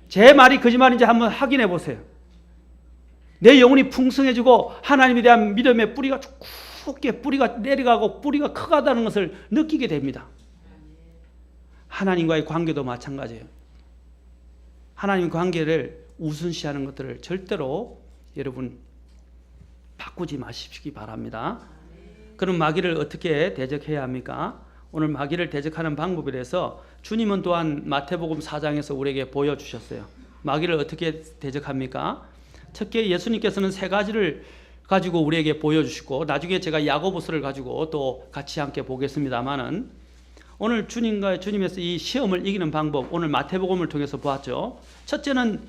제 말이 거짓말인지 한번 확인해 보세요. 내 영혼이 풍성해지고 하나님에 대한 믿음의 뿌리가 깊게 뿌리가 내려가고 뿌리가 커가다는 것을 느끼게 됩니다. 하나님과의 관계도 마찬가지예요. 하나님 관계를 우선시하는 것들을 절대로 여러분 바꾸지 마시기 바랍니다. 그럼 마귀를 어떻게 대적해야 합니까? 오늘 마귀를 대적하는 방법에 대해서 주님은 또한 마태복음 4장에서 우리에게 보여주셨어요. 마귀를 어떻게 대적합니까? 첫째 예수님께서는 세 가지를 가지고 우리에게 보여주시고 나중에 제가 야고보서를 가지고 또 같이 함께 보겠습니다만은 오늘 주님에서 이 시험을 이기는 방법 오늘 마태복음을 통해서 보았죠. 첫째는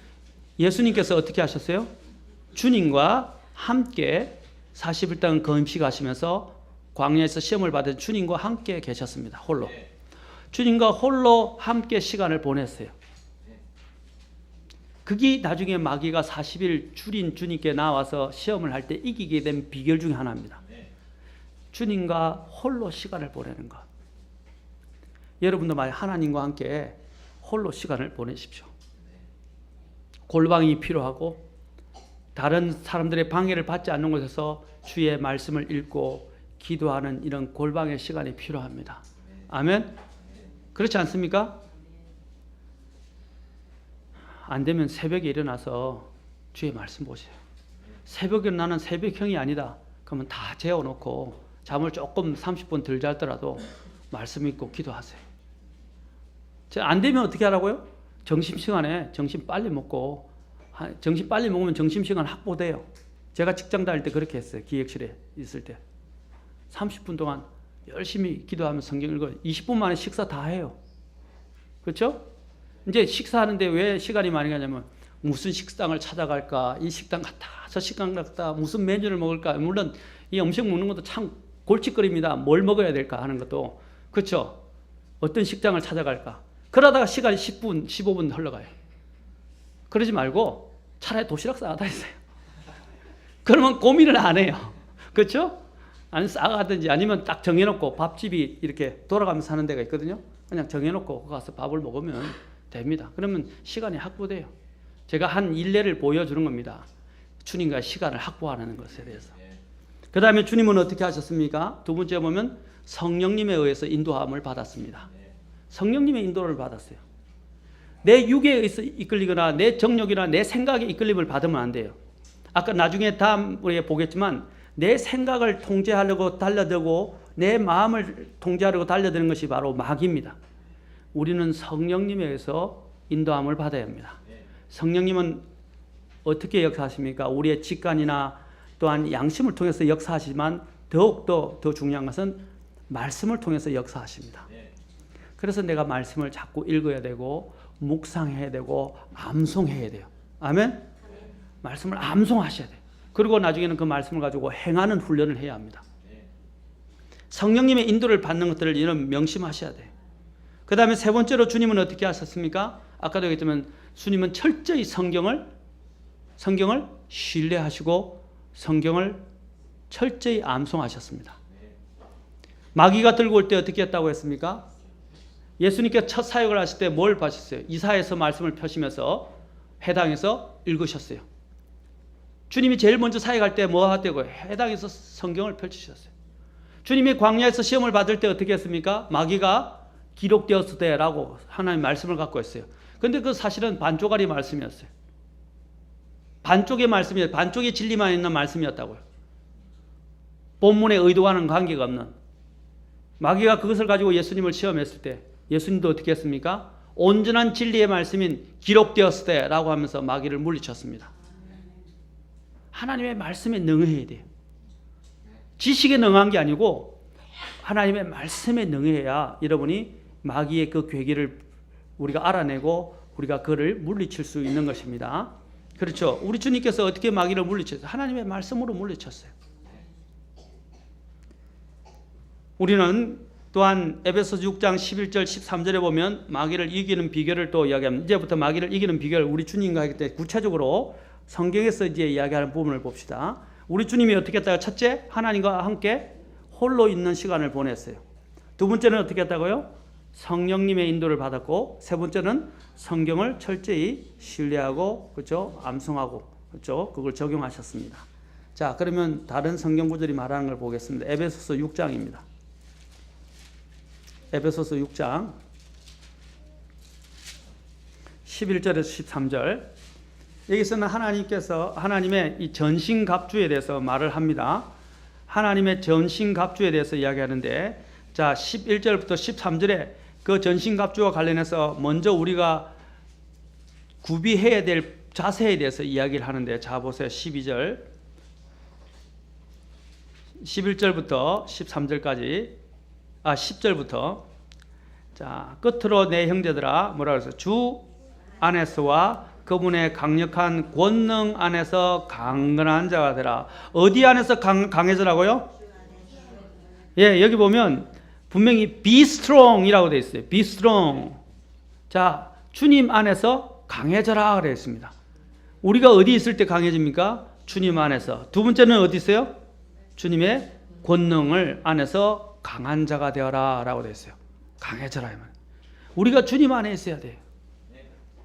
예수님께서 어떻게 하셨어요? 주님과 함께 40일 금식 하시면서 광야에서 시험을 받은 주님과 함께 계셨습니다. 홀로. 주님과 홀로 함께 시간을 보냈어요. 그게 나중에 마귀가 40일 줄인 주님께 나와서 시험을 할 때 이기게 된 비결 중에 하나입니다. 주님과 홀로 시간을 보내는 것. 여러분도 만약 하나님과 함께 홀로 시간을 보내십시오. 골방이 필요하고 다른 사람들의 방해를 받지 않는 곳에서 주의 말씀을 읽고 기도하는 이런 골방의 시간이 필요합니다. 아멘? 그렇지 않습니까? 안 되면 새벽에 일어나서 주의 말씀 보세요. 새벽에 나는 새벽형이 아니다. 그러면 다 재워놓고 잠을 조금 30분 덜 자더라도 말씀 읽고 기도하세요. 안 되면 어떻게 하라고요? 점심시간에 점심 빨리 먹고 점심 빨리 먹으면 점심시간 확보돼요. 제가 직장 다닐 때 그렇게 했어요. 기획실에 있을 때 30분 동안 열심히 기도하면서 성경 읽어요. 20분 만에 식사 다 해요. 그렇죠? 이제 식사하는데 왜 시간이 많이 가냐면 무슨 식당을 찾아갈까, 이 식당 갔다 저 식당 갔다 무슨 메뉴를 먹을까. 물론 이 음식 먹는 것도 참 골칫거리입니다. 뭘 먹어야 될까 하는 것도. 그렇죠? 어떤 식당을 찾아갈까. 그러다가 시간이 10분 15분 흘러가요. 그러지 말고 차라리 도시락 싸다 했어요. 그러면 고민을 안 해요. 그렇죠? 아니 싸가든지 아니면 딱 정해놓고 밥집이 이렇게 돌아가면서 하는 데가 있거든요. 그냥 정해놓고 가서 밥을 먹으면 됩니다. 그러면 시간이 확보돼요. 제가 한 일례를 보여주는 겁니다. 주님과 시간을 확보하는 것에 대해서. 그 다음에 주님은 어떻게 하셨습니까? 두 번째 보면 성령님에 의해서 인도함을 받았습니다. 성령님의 인도를 받았어요. 내 육에 의해서 이끌리거나 내 정욕이나 내 생각에 이끌림을 받으면 안 돼요. 아까 나중에 다음 우리가 보겠지만 내 생각을 통제하려고 달려들고 내 마음을 통제하려고 달려드는 것이 바로 마귀입니다. 우리는 성령님에 의해서 인도함을 받아야 합니다. 성령님은 어떻게 역사하십니까? 우리의 직관이나 또한 양심을 통해서 역사하시지만 더욱더 더 중요한 것은 말씀을 통해서 역사하십니다. 그래서 내가 말씀을 자꾸 읽어야 되고 묵상해야 되고 암송해야 돼요. 아멘? 말씀을 암송하셔야 돼요. 그리고 나중에는 그 말씀을 가지고 행하는 훈련을 해야 합니다. 성령님의 인도를 받는 것들을 이런 명심하셔야 돼요. 그 다음에 세 번째로 주님은 어떻게 하셨습니까? 아까도 얘기했지만 주님은 철저히 성경을 신뢰하시고 성경을 철저히 암송하셨습니다. 마귀가 들고 올 때 어떻게 했다고 했습니까? 예수님께서 첫 사역을 하실 때 뭘 하셨어요? 이사야서 말씀을 펴시면서 해당에서 읽으셨어요. 주님이 제일 먼저 사역할 때 뭐 하다고요? 해당에서 성경을 펼치셨어요. 주님이 광야에서 시험을 받을 때 어떻게 했습니까? 마귀가 기록되었을 때라고 하나님 말씀을 갖고 있어요. 그런데 그 사실은 반쪽짜리 말씀이었어요. 반쪽의 말씀이었어요. 반쪽의 진리만 있는 말씀이었다고요. 본문의 의도와는 관계가 없는. 마귀가 그것을 가지고 예수님을 시험했을 때 예수님도 어떻게 했습니까? 온전한 진리의 말씀인 기록되었을 때라고 하면서 마귀를 물리쳤습니다. 하나님의 말씀에 능해야 돼요. 지식에 능한 게 아니고 하나님의 말씀에 능해야 여러분이 마귀의 그 괴기를 우리가 알아내고 우리가 그를 물리칠 수 있는 것입니다. 그렇죠? 우리 주님께서 어떻게 마귀를 물리쳤어요? 하나님의 말씀으로 물리쳤어요. 우리는 또한 에베소서 6장 11절 13절에 보면 마귀를 이기는 비결을 또 이야기합니다. 이제부터 마귀를 이기는 비결 우리 주님과 하기 때문에 구체적으로 성경에서 이제 이야기하는 부분을 봅시다. 우리 주님이 어떻게 했다가 첫째 하나님과 함께 홀로 있는 시간을 보냈어요. 두 번째는 어떻게 했다고요? 성령님의 인도를 받았고 세 번째는 성경을 철저히 신뢰하고 그렇죠? 암송하고 그렇죠? 그걸 적용하셨습니다. 자, 그러면 다른 성경 구절이 말하는 걸 보겠습니다. 에베소서 6장입니다. 에베소서 6장 11절에서 13절 여기서는 하나님께서 하나님의 이 전신갑주에 대해서 말을 합니다. 하나님의 전신갑주에 대해서 이야기하는데 자 11절부터 13절에 그 전신갑주와 관련해서 먼저 우리가 구비해야 될 자세에 대해서 이야기를 하는데 자 보세요. 12절 11절부터 13절까지 10절부터 자 끝으로 내 형제들아 뭐라 그랬어요? 주 안에서와 그분의 강력한 권능 안에서 강건한 자가 되라. 어디 안에서 강해져라고요? 예, 여기 보면 분명히 be strong이라고 되어 있어요. be strong. 자, 주님 안에서 강해져라 그래 있습니다. 우리가 어디 있을 때 강해집니까? 주님 안에서. 두 번째는 어디 있어요? 주님의 권능을 안에서 강한 자가 되어라 라고 되어 있어요. 강해져라. 우리가 주님 안에 있어야 돼요.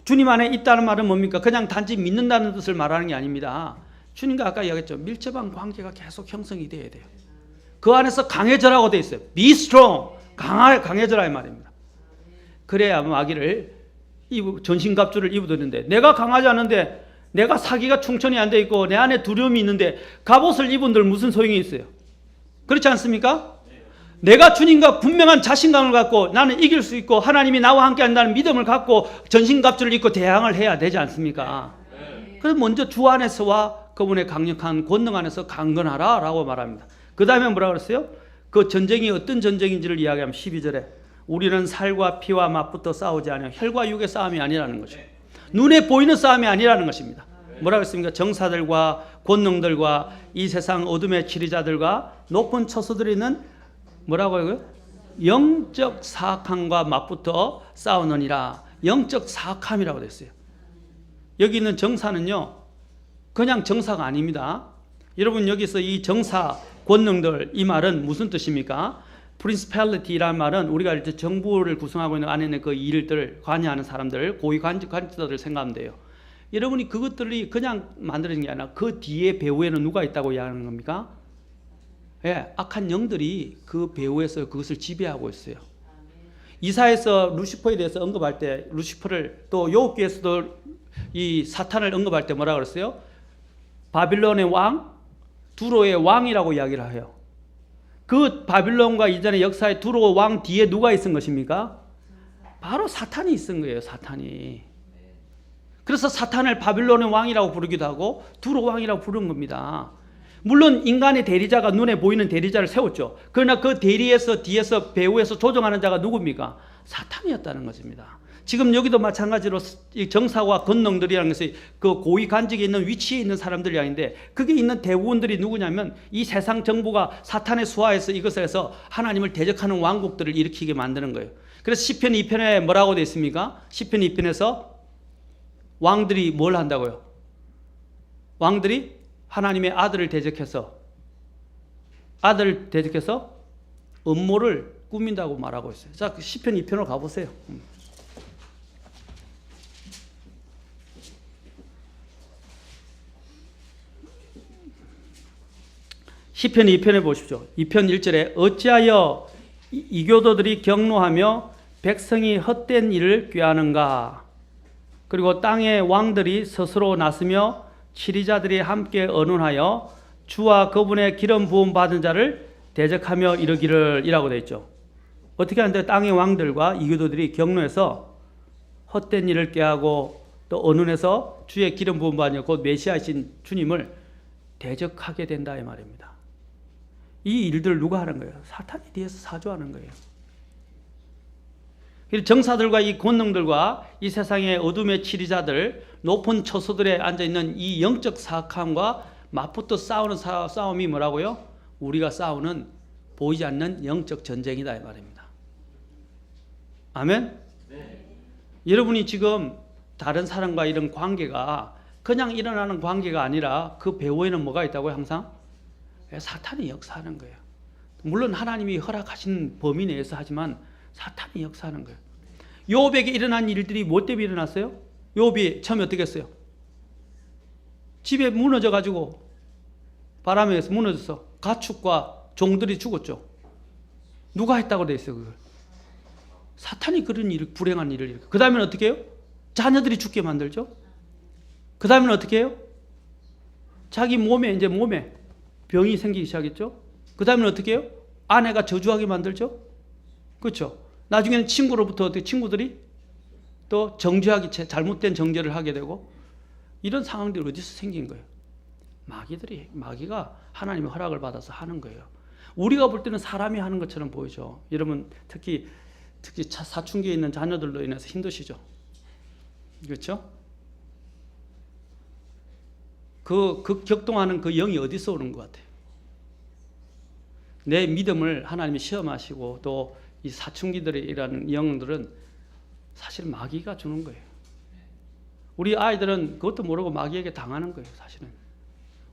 주님 안에 있다는 말은 뭡니까? 그냥 단지 믿는다는 뜻을 말하는 게 아닙니다. 주님과 아까 이야기했죠. 밀접한 관계가 계속 형성이 돼야 돼요. 그 안에서 강해져라고 되어 있어요. Be strong. 강해져라 이 말입니다. 그래야 마귀를 전신갑주를 입어드는데 내가 강하지 않은데 내가 사기가 충천이 안 돼 있고 내 안에 두려움이 있는데 갑옷을 입은들 무슨 소용이 있어요? 그렇지 않습니까? 내가 주님과 분명한 자신감을 갖고 나는 이길 수 있고 하나님이 나와 함께 한다는 믿음을 갖고 전신갑주를 입고 대항을 해야 되지 않습니까? 그래서 먼저 주 안에서와 그분의 강력한 권능 안에서 강건하라 라고 말합니다. 그 다음에 뭐라 그랬어요? 그 전쟁이 어떤 전쟁인지를 이야기하면 12절에 우리는 살과 피와 맞붙어 싸우지 않아요. 혈과 육의 싸움이 아니라는 거죠. 눈에 보이는 싸움이 아니라는 것입니다. 뭐라 그랬습니까? 정사들과 권능들과 이 세상 어둠의 치리자들과 높은 처소들이 있는 뭐라고 해요? 영적 사악함과 맞붙어 싸우느니라. 영적 사악함이라고 됐어요. 여기 있는 정사는요 그냥 정사가 아닙니다. 여러분 여기서 이 정사 권능들 이 말은 무슨 뜻입니까? principality라는 말은 우리가 이제 정부를 구성하고 있는 안에 있는 그 일들 관여하는 사람들 고위 관직자들을 생각하면 돼요. 여러분이 그것들이 그냥 만들어진 게 아니라 그 뒤에 배후에는 누가 있다고 이야기하는 겁니까? 예, 악한 영들이 그 배후에서 그것을 지배하고 있어요. 이사에서 루시퍼에 대해서 언급할 때 루시퍼를 또 욥기에서도 이 사탄을 언급할 때 뭐라 그랬어요? 바빌론의 왕, 두로의 왕이라고 이야기를 해요. 그 바빌론과 이전의 역사의 두로 왕 뒤에 누가 있은 것입니까? 바로 사탄이 있은 거예요. 사탄이. 그래서 사탄을 바빌론의 왕이라고 부르기도 하고 두로 왕이라고 부르는 겁니다. 물론 인간의 대리자가 눈에 보이는 대리자를 세웠죠. 그러나 그 대리에서 뒤에서 배후에서 조종하는 자가 누굽니까? 사탄이었다는 것입니다. 지금 여기도 마찬가지로 이 정사와 권능들이라는 것이 그 고위 간직에 있는 위치에 있는 사람들이 아닌데 그게 있는 대부분들이 누구냐면 이 세상 정부가 사탄의 수하에서 이것을 해서 하나님을 대적하는 왕국들을 일으키게 만드는 거예요. 그래서 시편 2편에 뭐라고 되어 있습니까? 시편 2편에서 왕들이 뭘 한다고요? 왕들이 하나님의 아들을 대적해서 음모를 꾸민다고 말하고 있어요. 자, 시편 2편으로 가보세요. 시편 2편에 보십시오. 2편 1절에 어찌하여 이교도들이 경노하며 백성이 헛된 일을 꾀하는가. 그리고 땅의 왕들이 스스로 나서며 치리자들이 함께 언론하여 주와 그분의 기름 부음 받은 자를 대적하며 이르기를 이라고 되어 있죠. 어떻게 하는데 땅의 왕들과 이교도들이 경노해서 헛된 일을 꾀하고 또 언론해서 주의 기름 부음 받은 곧 메시아이신 주님을 대적하게 된다 이 말입니다. 이 일들을 누가 하는 거예요? 사탄이 뒤에서 사주하는 거예요. 정사들과 이 권능들과 이 세상의 어둠의 치리자들, 높은 처소들에 앉아있는 이 영적 사악함과 맞붙어 싸우는 싸움이 뭐라고요? 우리가 싸우는 보이지 않는 영적 전쟁이다 이 말입니다. 아멘? 네. 여러분이 지금 다른 사람과 이런 관계가 그냥 일어나는 관계가 아니라 그 배후에는 뭐가 있다고요? 항상? 사탄이 역사하는 거예요. 물론 하나님이 허락하신 범위 내에서 하지만 사탄이 역사하는 거예요. 욥에게 일어난 일들이 뭐 때문에 일어났어요? 욥이 처음에 어떻게 했어요? 집에 무너져가지고 바람에 의해서 무너져서 가축과 종들이 죽었죠. 누가 했다고 돼 있어요? 그걸? 사탄이 그런 일, 불행한 일을 일으켜요. 그 다음에는 어떻게 해요? 자녀들이 죽게 만들죠. 그 다음에는 어떻게 해요? 자기 몸에 병이 생기기 시작했죠. 그 다음에는 어떻게 해요? 아내가 저주하게 만들죠. 그렇죠. 나중에는 친구로부터 친구들이 또 정죄하기, 잘못된 정죄를 하게 되고 이런 상황들이 어디서 생긴 거예요? 마귀가 하나님의 허락을 받아서 하는 거예요. 우리가 볼 때는 사람이 하는 것처럼 보이죠. 여러분 특히 사춘기에 있는 자녀들로 인해서 힘드시죠. 그렇죠? 그 격동하는 그 영이 어디서 오는 것 같아요? 내 믿음을 하나님이 시험하시고 또 이 사춘기들이라는 영들은 사실 마귀가 주는 거예요. 우리 아이들은 그것도 모르고 마귀에게 당하는 거예요. 사실은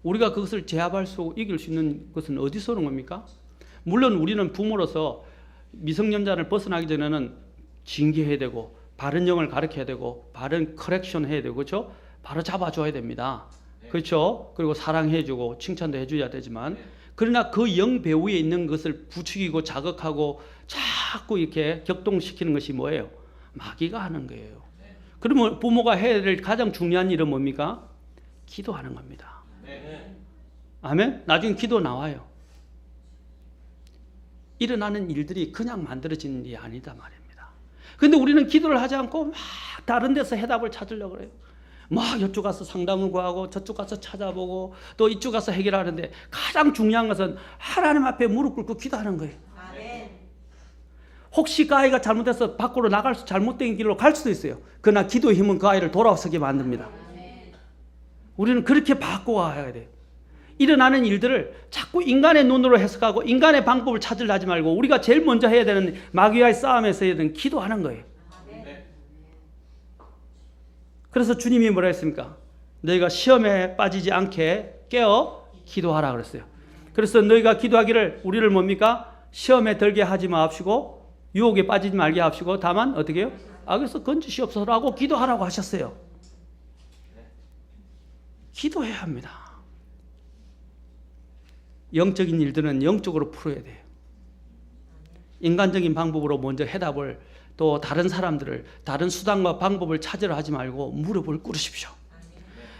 우리가 그것을 제압할 수 이길 수 있는 것은 어디서 오는 겁니까? 물론 우리는 부모로서 미성년자를 벗어나기 전에는 징계해야 되고 바른 영을 가르쳐야 되고 바른 커렉션 해야 되고 그렇죠? 바로 잡아줘야 됩니다. 그렇죠? 그리고 사랑해주고 칭찬도 해줘야 되지만 그러나 그 영 배후에 있는 것을 부추기고 자극하고 자꾸 이렇게 격동시키는 것이 뭐예요? 마귀가 하는 거예요. 그러면 부모가 해야 될 가장 중요한 일은 뭡니까? 기도하는 겁니다. 아멘? 나중에 기도 나와요. 일어나는 일들이 그냥 만들어지는 일이 아니다 말입니다. 그런데 우리는 기도를 하지 않고 막 다른 데서 해답을 찾으려고 그래요. 막 이쪽 가서 상담을 구하고 저쪽 가서 찾아보고 또 이쪽 가서 해결하는데 가장 중요한 것은 하나님 앞에 무릎 꿇고 기도하는 거예요. 아멘. 혹시 그 아이가 잘못해서 밖으로 나갈 수 잘못된 길로 갈 수도 있어요. 그러나 기도의 힘은 그 아이를 돌아서게 만듭니다. 아멘. 우리는 그렇게 바꿔야 돼요. 일어나는 일들을 자꾸 인간의 눈으로 해석하고 인간의 방법을 찾으려 하지 말고 우리가 제일 먼저 해야 되는 마귀와의 싸움에서 해야 되는 기도하는 거예요. 그래서 주님이 뭐라 했습니까? 너희가 시험에 빠지지 않게 깨어 기도하라 그랬어요. 그래서 너희가 기도하기를 우리를 뭡니까? 시험에 들게 하지 마옵시고 유혹에 빠지지 말게 하옵시고 다만 어떻게 해요? 악에서 건지시옵소서라고 기도하라고 하셨어요. 기도해야 합니다. 영적인 일들은 영적으로 풀어야 돼요. 인간적인 방법으로 먼저 해답을 또 다른 사람들을 다른 수단과 방법을 찾으려 하지 말고 무릎을 꿇으십시오.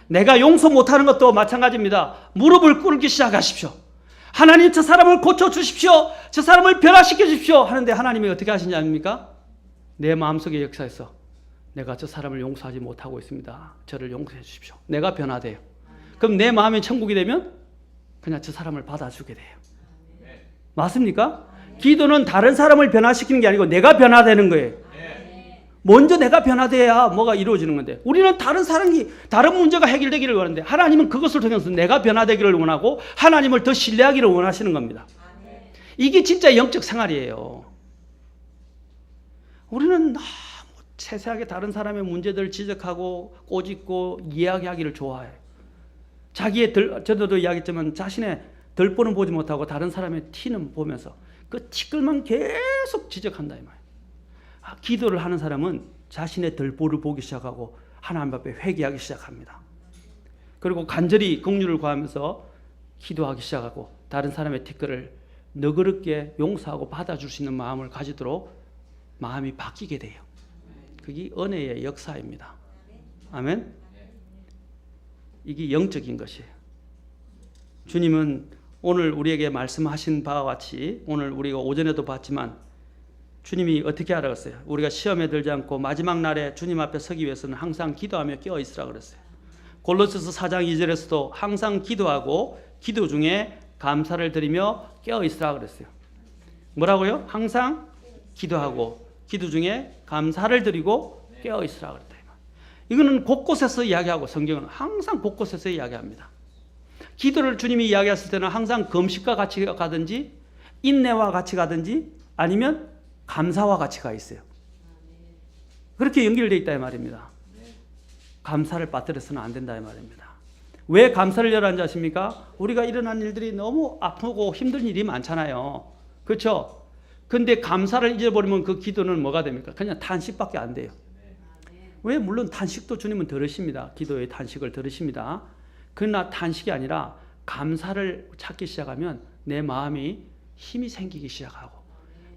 내가 용서 못하는 것도 마찬가지입니다. 무릎을 꿇기 시작하십시오. 하나님 저 사람을 고쳐주십시오. 저 사람을 변화시켜 주십시오. 하는데 하나님이 어떻게 하시는지 아닙니까? 내 마음속의 역사에서 내가 저 사람을 용서하지 못하고 있습니다. 저를 용서해 주십시오. 내가 변화돼요. 그럼 내 마음이 천국이 되면 그냥 저 사람을 받아주게 돼요. 맞습니까? 기도는 다른 사람을 변화시키는 게 아니고 내가 변화되는 거예요. 먼저 내가 변화돼야 뭐가 이루어지는 건데, 우리는 다른 사람이 다른 문제가 해결되기를 원하는데 하나님은 그것을 통해서 내가 변화되기를 원하고 하나님을 더 신뢰하기를 원하시는 겁니다. 이게 진짜 영적 생활이에요. 우리는 너무 세세하게 다른 사람의 문제들을 지적하고 꼬집고 이야기하기를 좋아해요. 저도 이야기했지만 자신의 덜보는 보지 못하고 다른 사람의 티는 보면서 그 티끌만 계속 지적한다 이 말이에요. 기도를 하는 사람은 자신의 덜보를 보기 시작하고 하나님 앞에 회개하기 시작합니다. 그리고 간절히 긍휼을 구하면서 기도하기 시작하고 다른 사람의 티끌을 너그럽게 용서하고 받아줄 수 있는 마음을 가지도록 마음이 바뀌게 돼요. 그게 은혜의 역사입니다. 아멘. 이게 영적인 것이에요. 주님은 오늘 우리에게 말씀하신 바와 같이 오늘 우리가 오전에도 봤지만 주님이 어떻게 하라고 했어요? 우리가 시험에 들지 않고 마지막 날에 주님 앞에 서기 위해서는 항상 기도하며 깨어 있으라 그랬어요. 골로새서 4장 2절에서도 항상 기도하고 기도 중에 감사를 드리며 깨어 있으라 그랬어요. 뭐라고요? 항상 기도하고 기도 중에 감사를 드리고 깨어 있으라 그랬다. 이거는 곳곳에서 이야기하고 성경은 항상 곳곳에서 이야기합니다. 기도를 주님이 이야기했을 때는 항상 금식과 같이 가든지 인내와 같이 가든지 아니면 감사와 같이 가 있어요. 그렇게 연결되어 있다 이 말입니다. 감사를 빠뜨려서는 안 된다 이 말입니다. 왜 감사를 열하는지 아십니까? 우리가 일어난 일들이 너무 아프고 힘든 일이 많잖아요. 그렇죠? 근데 감사를 잊어버리면 그 기도는 뭐가 됩니까? 그냥 탄식밖에 안 돼요. 왜? 물론 탄식도 주님은 들으십니다. 기도의 탄식을 들으십니다. 그러나 탄식이 아니라 감사를 찾기 시작하면 내 마음이 힘이 생기기 시작하고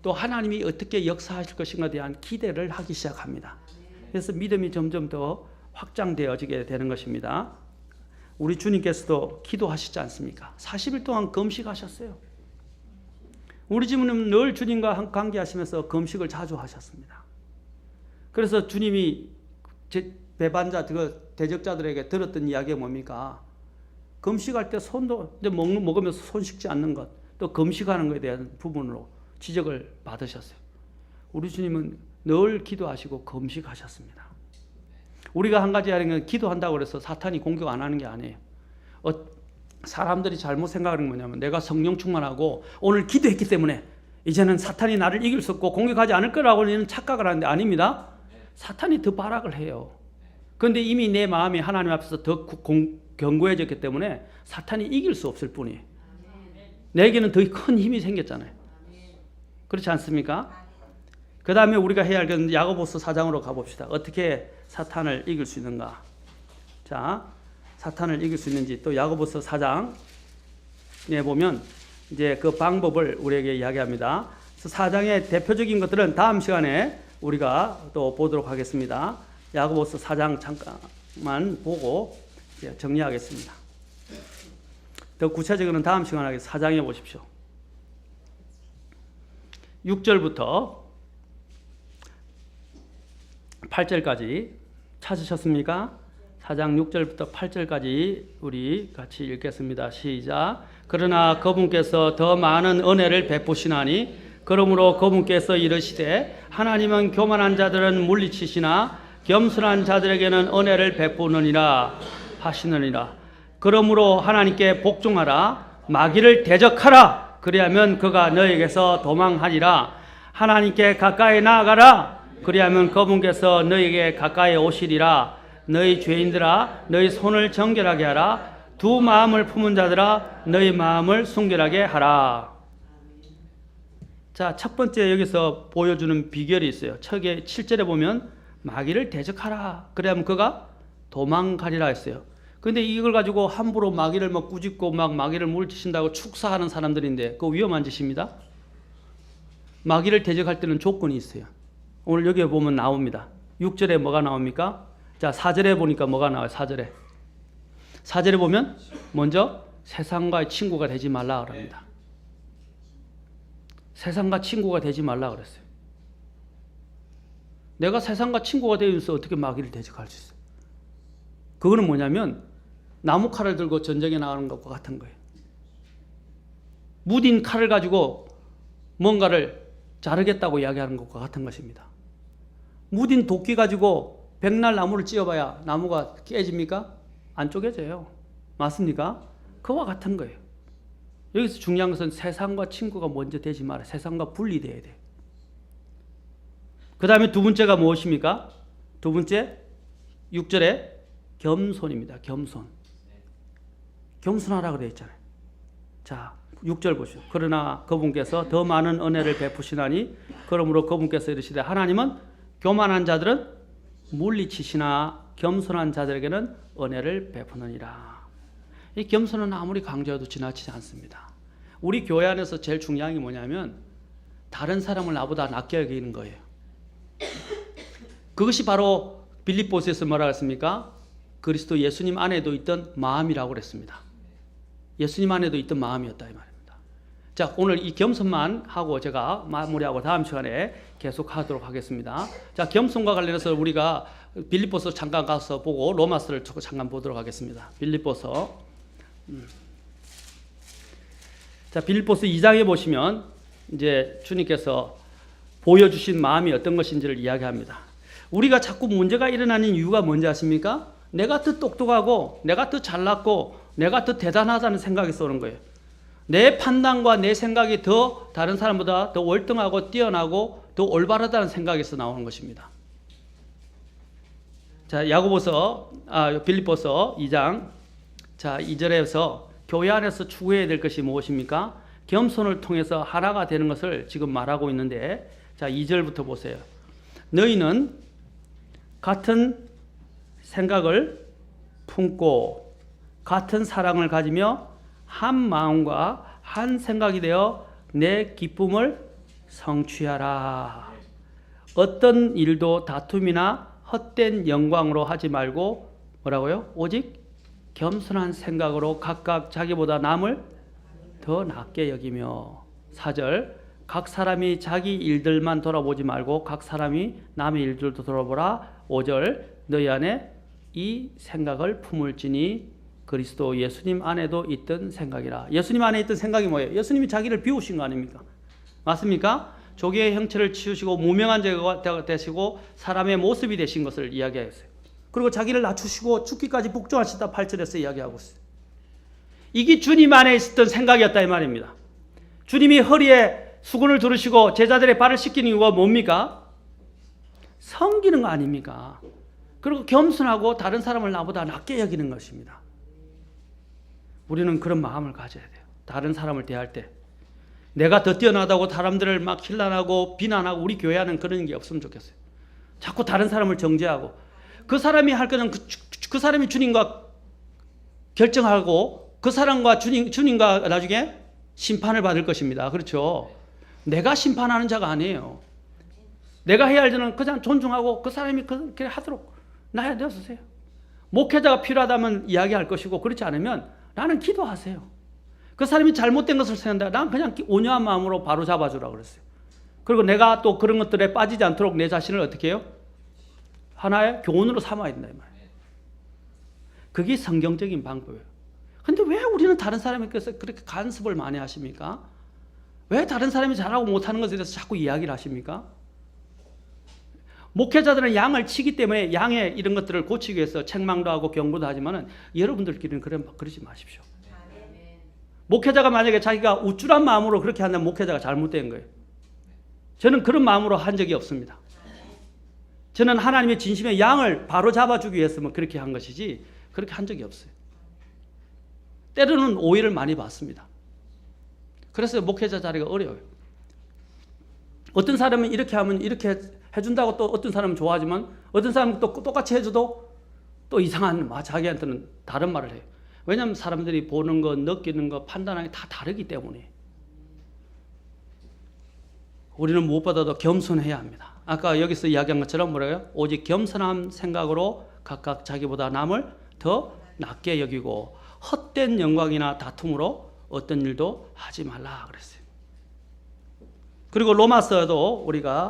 또 하나님이 어떻게 역사하실 것인가에 대한 기대를 하기 시작합니다. 그래서 믿음이 점점 더 확장되어지게 되는 것입니다. 우리 주님께서도 기도하시지 않습니까? 40일 동안 금식하셨어요. 우리 주님은 늘 주님과 관계하시면서 금식을 자주 하셨습니다. 그래서 주님이 배반자, 대적자들에게 들었던 이야기가 뭡니까? 금식할 때 손도 먹으면서 손 씻지 않는 것, 또 금식하는 것에 대한 부분으로 지적을 받으셨어요. 우리 주님은 늘 기도하시고 금식하셨습니다. 우리가 한 가지 하는 건 기도한다고 해서 사탄이 공격 안 하는 게 아니에요. 사람들이 잘못 생각하는 게 뭐냐면 내가 성령 충만하고 오늘 기도했기 때문에 이제는 사탄이 나를 이길 수 없고 공격하지 않을 거라고 착각을 하는데 아닙니다. 사탄이 더 발악을 해요. 그런데 이미 내 마음이 하나님 앞에서 더 견고해졌기 때문에 사탄이 이길 수 없을 뿐이에요. 내게는 더 큰 힘이 생겼잖아요. 그렇지 않습니까? 그 다음에 우리가 해야 할 건 야고보서 4장으로 가봅시다. 어떻게 사탄을 이길 수 있는가? 자, 사탄을 이길 수 있는지 또 야고보서 4장에 보면 이제 그 방법을 우리에게 이야기합니다. 그래서 4장의 대표적인 것들은 다음 시간에 우리가 또 보도록 하겠습니다. 야고보서 4장 잠깐만 보고 이제 정리하겠습니다. 더 구체적으로는 다음 시간에 하겠습니다. 4장에 보십시오. 6절부터 8절까지 찾으셨습니까? 4장 6절부터 8절까지 우리 같이 읽겠습니다. 시작. 그러나 그분께서 더 많은 은혜를 베푸시나니 그러므로 그분께서 이르시되 하나님은 교만한 자들은 물리치시나 겸손한 자들에게는 은혜를 베푸느니라 하시느니라. 그러므로 하나님께 복종하라. 마귀를 대적하라. 그리하면 그가 너에게서 도망하리라. 하나님께 가까이 나아가라. 그리하면 그분께서 너에게 가까이 오시리라. 너희 죄인들아 너희 손을 정결하게 하라. 두 마음을 품은 자들아 너희 마음을 순결하게 하라. 자, 첫 번째 여기서 보여주는 비결이 있어요. 책의 7절에 보면 마귀를 대적하라. 그래야면 그가 도망가리라 했어요. 그런데 이걸 가지고 함부로 마귀를 막 꾸짖고 막 마귀를 물리친다고 축사하는 사람들인데 그거 위험한 짓입니다. 마귀를 대적할 때는 조건이 있어요. 오늘 여기에 보면 나옵니다. 6절에 뭐가 나옵니까? 자, 4절에 보니까 뭐가 나와요? 4절에. 4절에 보면 먼저 세상과의 친구가 되지 말라 그럽니다. 세상과 친구가 되지 말라 그랬어요. 내가 세상과 친구가 되어서 어떻게 마귀를 대적할 수 있어요? 그거는 뭐냐면 나무칼을 들고 전쟁에 나가는 것과 같은 거예요. 무딘 칼을 가지고 뭔가를 자르겠다고 이야기하는 것과 같은 것입니다. 무딘 도끼 가지고 백날 나무를 찧어봐야 나무가 깨집니까? 안 쪼개져요. 맞습니까? 그와 같은 거예요. 여기서 중요한 것은 세상과 친구가 먼저 되지 마라. 세상과 분리돼야 돼. 그 다음에 두 번째가 무엇입니까? 두 번째 6절에 겸손입니다. 겸손. 겸손하라 그래 있잖아요. 자, 6절 보시오. 그러나 그분께서 더 많은 은혜를 베푸시나니 그러므로 그분께서 이르시되 하나님은 교만한 자들은 물리치시나 겸손한 자들에게는 은혜를 베푸느니라. 이 겸손은 아무리 강조해도 지나치지 않습니다. 우리 교회 안에서 제일 중요한 게 뭐냐면 다른 사람을 나보다 낫게 여기는 거예요. 그것이 바로 빌립보서에서 뭐라고 했습니까? 그리스도 예수님 안에도 있던 마음이라고 그랬습니다. 예수님 안에도 있던 마음이었다 이 말입니다. 자, 오늘 이 겸손만 하고 제가 마무리하고 다음 시간에 계속 하도록 하겠습니다. 자, 겸손과 관련해서 우리가 빌립보서 잠깐 가서 보고 로마서를 잠깐 보도록 하겠습니다. 빌립보서 자, 빌립보서 2장에 보시면 이제 주님께서 보여주신 마음이 어떤 것인지를 이야기합니다. 우리가 자꾸 문제가 일어나는 이유가 뭔지 아십니까? 내가 더 똑똑하고 내가 더 잘났고 내가 더 대단하다는 생각에서 오는 거예요. 내 판단과 내 생각이 더 다른 사람보다 더 월등하고 뛰어나고 더 올바르다는 생각에서 나오는 것입니다. 자, 빌립보서 2장 자, 2절에서 교회 안에서 추구해야 될 것이 무엇입니까? 겸손을 통해서 하나가 되는 것을 지금 말하고 있는데 자, 2절부터 보세요. 너희는 같은 생각을 품고 같은 사랑을 가지며 한 마음과 한 생각이 되어 내 기쁨을 성취하라. 어떤 일도 다툼이나 헛된 영광으로 하지 말고 뭐라고요? 오직 겸손한 생각으로 각각 자기보다 남을 더 낫게 여기며 4절 각 사람이 자기 일들만 돌아보지 말고 각 사람이 남의 일들도 돌아보라. 5절 너희 안에 이 생각을 품을지니 그리스도 예수님 안에도 있던 생각이라. 예수님 안에 있던 생각이 뭐예요? 예수님이 자기를 비우신 거 아닙니까? 맞습니까? 조개의 형체를 치우시고 무명한 자가 되시고 사람의 모습이 되신 것을 이야기했어요. 그리고 자기를 낮추시고 죽기까지 복종하시다 8절에서 이야기하고 있어요. 이게 주님 안에 있었던 생각이었다 이 말입니다. 주님이 허리에 수건을 두르시고 제자들의 발을 씻기는 이유가 뭡니까? 섬기는 거 아닙니까? 그리고 겸손하고 다른 사람을 나보다 낫게 여기는 것입니다. 우리는 그런 마음을 가져야 돼요. 다른 사람을 대할 때 내가 더 뛰어나다고 사람들을 막 힐난하고 비난하고 우리 교회 안은 그런 게 없으면 좋겠어요. 자꾸 다른 사람을 정죄하고 그 사람이 할 거는 그 사람이 주님과 결정하고 그 사람과 주님과 나중에 심판을 받을 것입니다. 그렇죠? 내가 심판하는 자가 아니에요. 내가 해야 할 일은 그냥 존중하고 그 사람이 그렇게 하도록 놔두세요. 목회자가 필요하다면 이야기할 것이고 그렇지 않으면 나는 기도하세요. 그 사람이 잘못된 것을 생각한다. 난 그냥 온유한 마음으로 바로 잡아주라고 그랬어요. 그리고 내가 또 그런 것들에 빠지지 않도록 내 자신을 어떻게 해요? 하나의 교훈으로 삼아야 된다. 이 말이에요. 그게 성경적인 방법이에요. 근데 왜 우리는 다른 사람에게서 그렇게 간섭을 많이 하십니까? 왜 다른 사람이 잘하고 못하는 것에 대해서 자꾸 이야기를 하십니까? 목회자들은 양을 치기 때문에 양의 이런 것들을 고치기 위해서 책망도 하고 경고도 하지만 여러분들끼리는 그러지 마십시오. 목회자가 만약에 자기가 우쭐한 마음으로 그렇게 한다면 목회자가 잘못된 거예요. 저는 그런 마음으로 한 적이 없습니다. 저는 하나님의 진심의 양을 바로 잡아주기 위해서 그렇게 한 것이지 그렇게 한 적이 없어요. 때로는 오해를 많이 받습니다. 그래서 목회자 자리가 어려워요. 어떤 사람은 이렇게 하면 이렇게 해준다고 또 어떤 사람은 좋아하지만 어떤 사람은 또 똑같이 해줘도 또 이상한 자기한테는 다른 말을 해요. 왜냐하면 사람들이 보는 거, 느끼는 거, 판단하는 게 다 다르기 때문에 우리는 무엇보다도 겸손해야 합니다. 아까 여기서 이야기한 것처럼 뭐래요? 오직 겸손한 생각으로 각각 자기보다 남을 더 낮게 여기고 헛된 영광이나 다툼으로 어떤 일도 하지 말라 그랬어요. 그리고 로마서에서도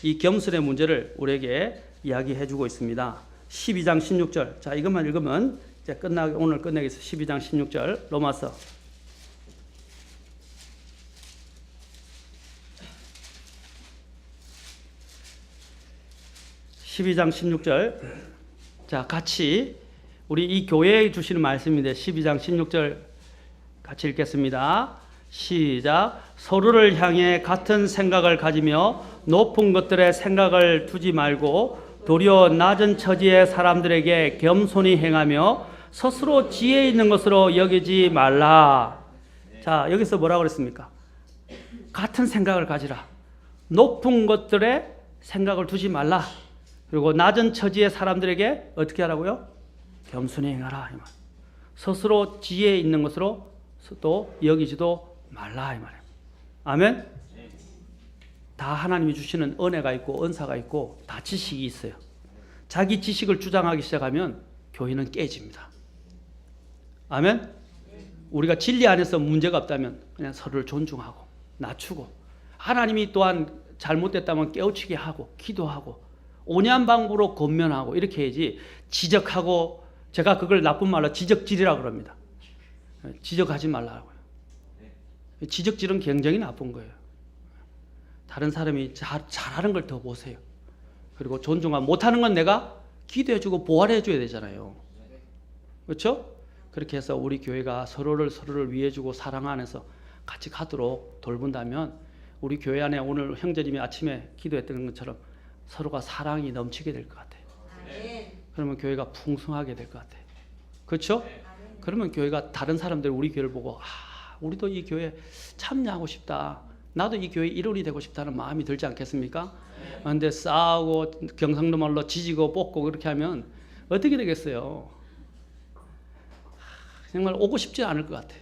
이 겸손의 문제를 우리에게 이야기해 주고 있습니다. 12장 16절. 자, 이것만 읽으면 이제 오늘 끝내겠습니다. 12장 16절 로마서. 12장 16절. 자, 같이 우리 이 교회에 주시는 말씀인데 12장 16절 같이 읽겠습니다. 시작. 서로를 향해 같은 생각을 가지며 높은 것들의 생각을 두지 말고 도리어 낮은 처지의 사람들에게 겸손히 행하며 스스로 지혜 있는 것으로 여기지 말라. 자, 여기서 뭐라고 그랬습니까? 같은 생각을 가지라. 높은 것들의 생각을 두지 말라. 그리고 낮은 처지의 사람들에게 어떻게 하라고요? 겸손히 행하라. 스스로 지혜 있는 것으로 또 여기지도 말라 이 말이에요. 아멘. 다 하나님이 주시는 은혜가 있고 은사가 있고 다 지식이 있어요. 자기 지식을 주장하기 시작하면 교회는 깨집니다. 아멘. 우리가 진리 안에서 문제가 없다면 그냥 서로를 존중하고 낮추고, 하나님이 또한 잘못됐다면 깨우치게 하고 기도하고 온유한 방법으로 권면하고 이렇게 해야지, 지적하고, 제가 그걸 나쁜 말로 지적질이라고 그럽니다. 지적하지 말라고요. 지적질은 굉장히 나쁜 거예요. 다른 사람이 잘하는 걸 더 보세요. 그리고 존중하고, 못하는 건 내가 기도해주고 보완해줘야 되잖아요. 그렇죠? 그렇게 해서 우리 교회가 서로를 위해주고 사랑 안에서 같이 가도록 돌본다면 우리 교회 안에 오늘 형제님이 아침에 기도했던 것처럼 서로가 사랑이 넘치게 될 것 같아요. 그러면 교회가 풍성하게 될 것 같아요. 그렇죠? 그러면 교회가 다른 사람들이 우리 교회를 보고 우리도 이 교회 참여하고 싶다. 나도 이 교회 일원이 되고 싶다는 마음이 들지 않겠습니까? 그런데 싸우고 경상도 말로 지지고 볶고 그렇게 하면 어떻게 되겠어요? 정말 오고 싶지 않을 것 같아요.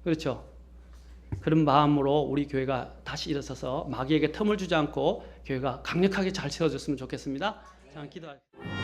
그렇죠? 그런 마음으로 우리 교회가 다시 일어서서 마귀에게 틈을 주지 않고 교회가 강력하게 잘 세워졌으면 좋겠습니다. 자, 기도할게요.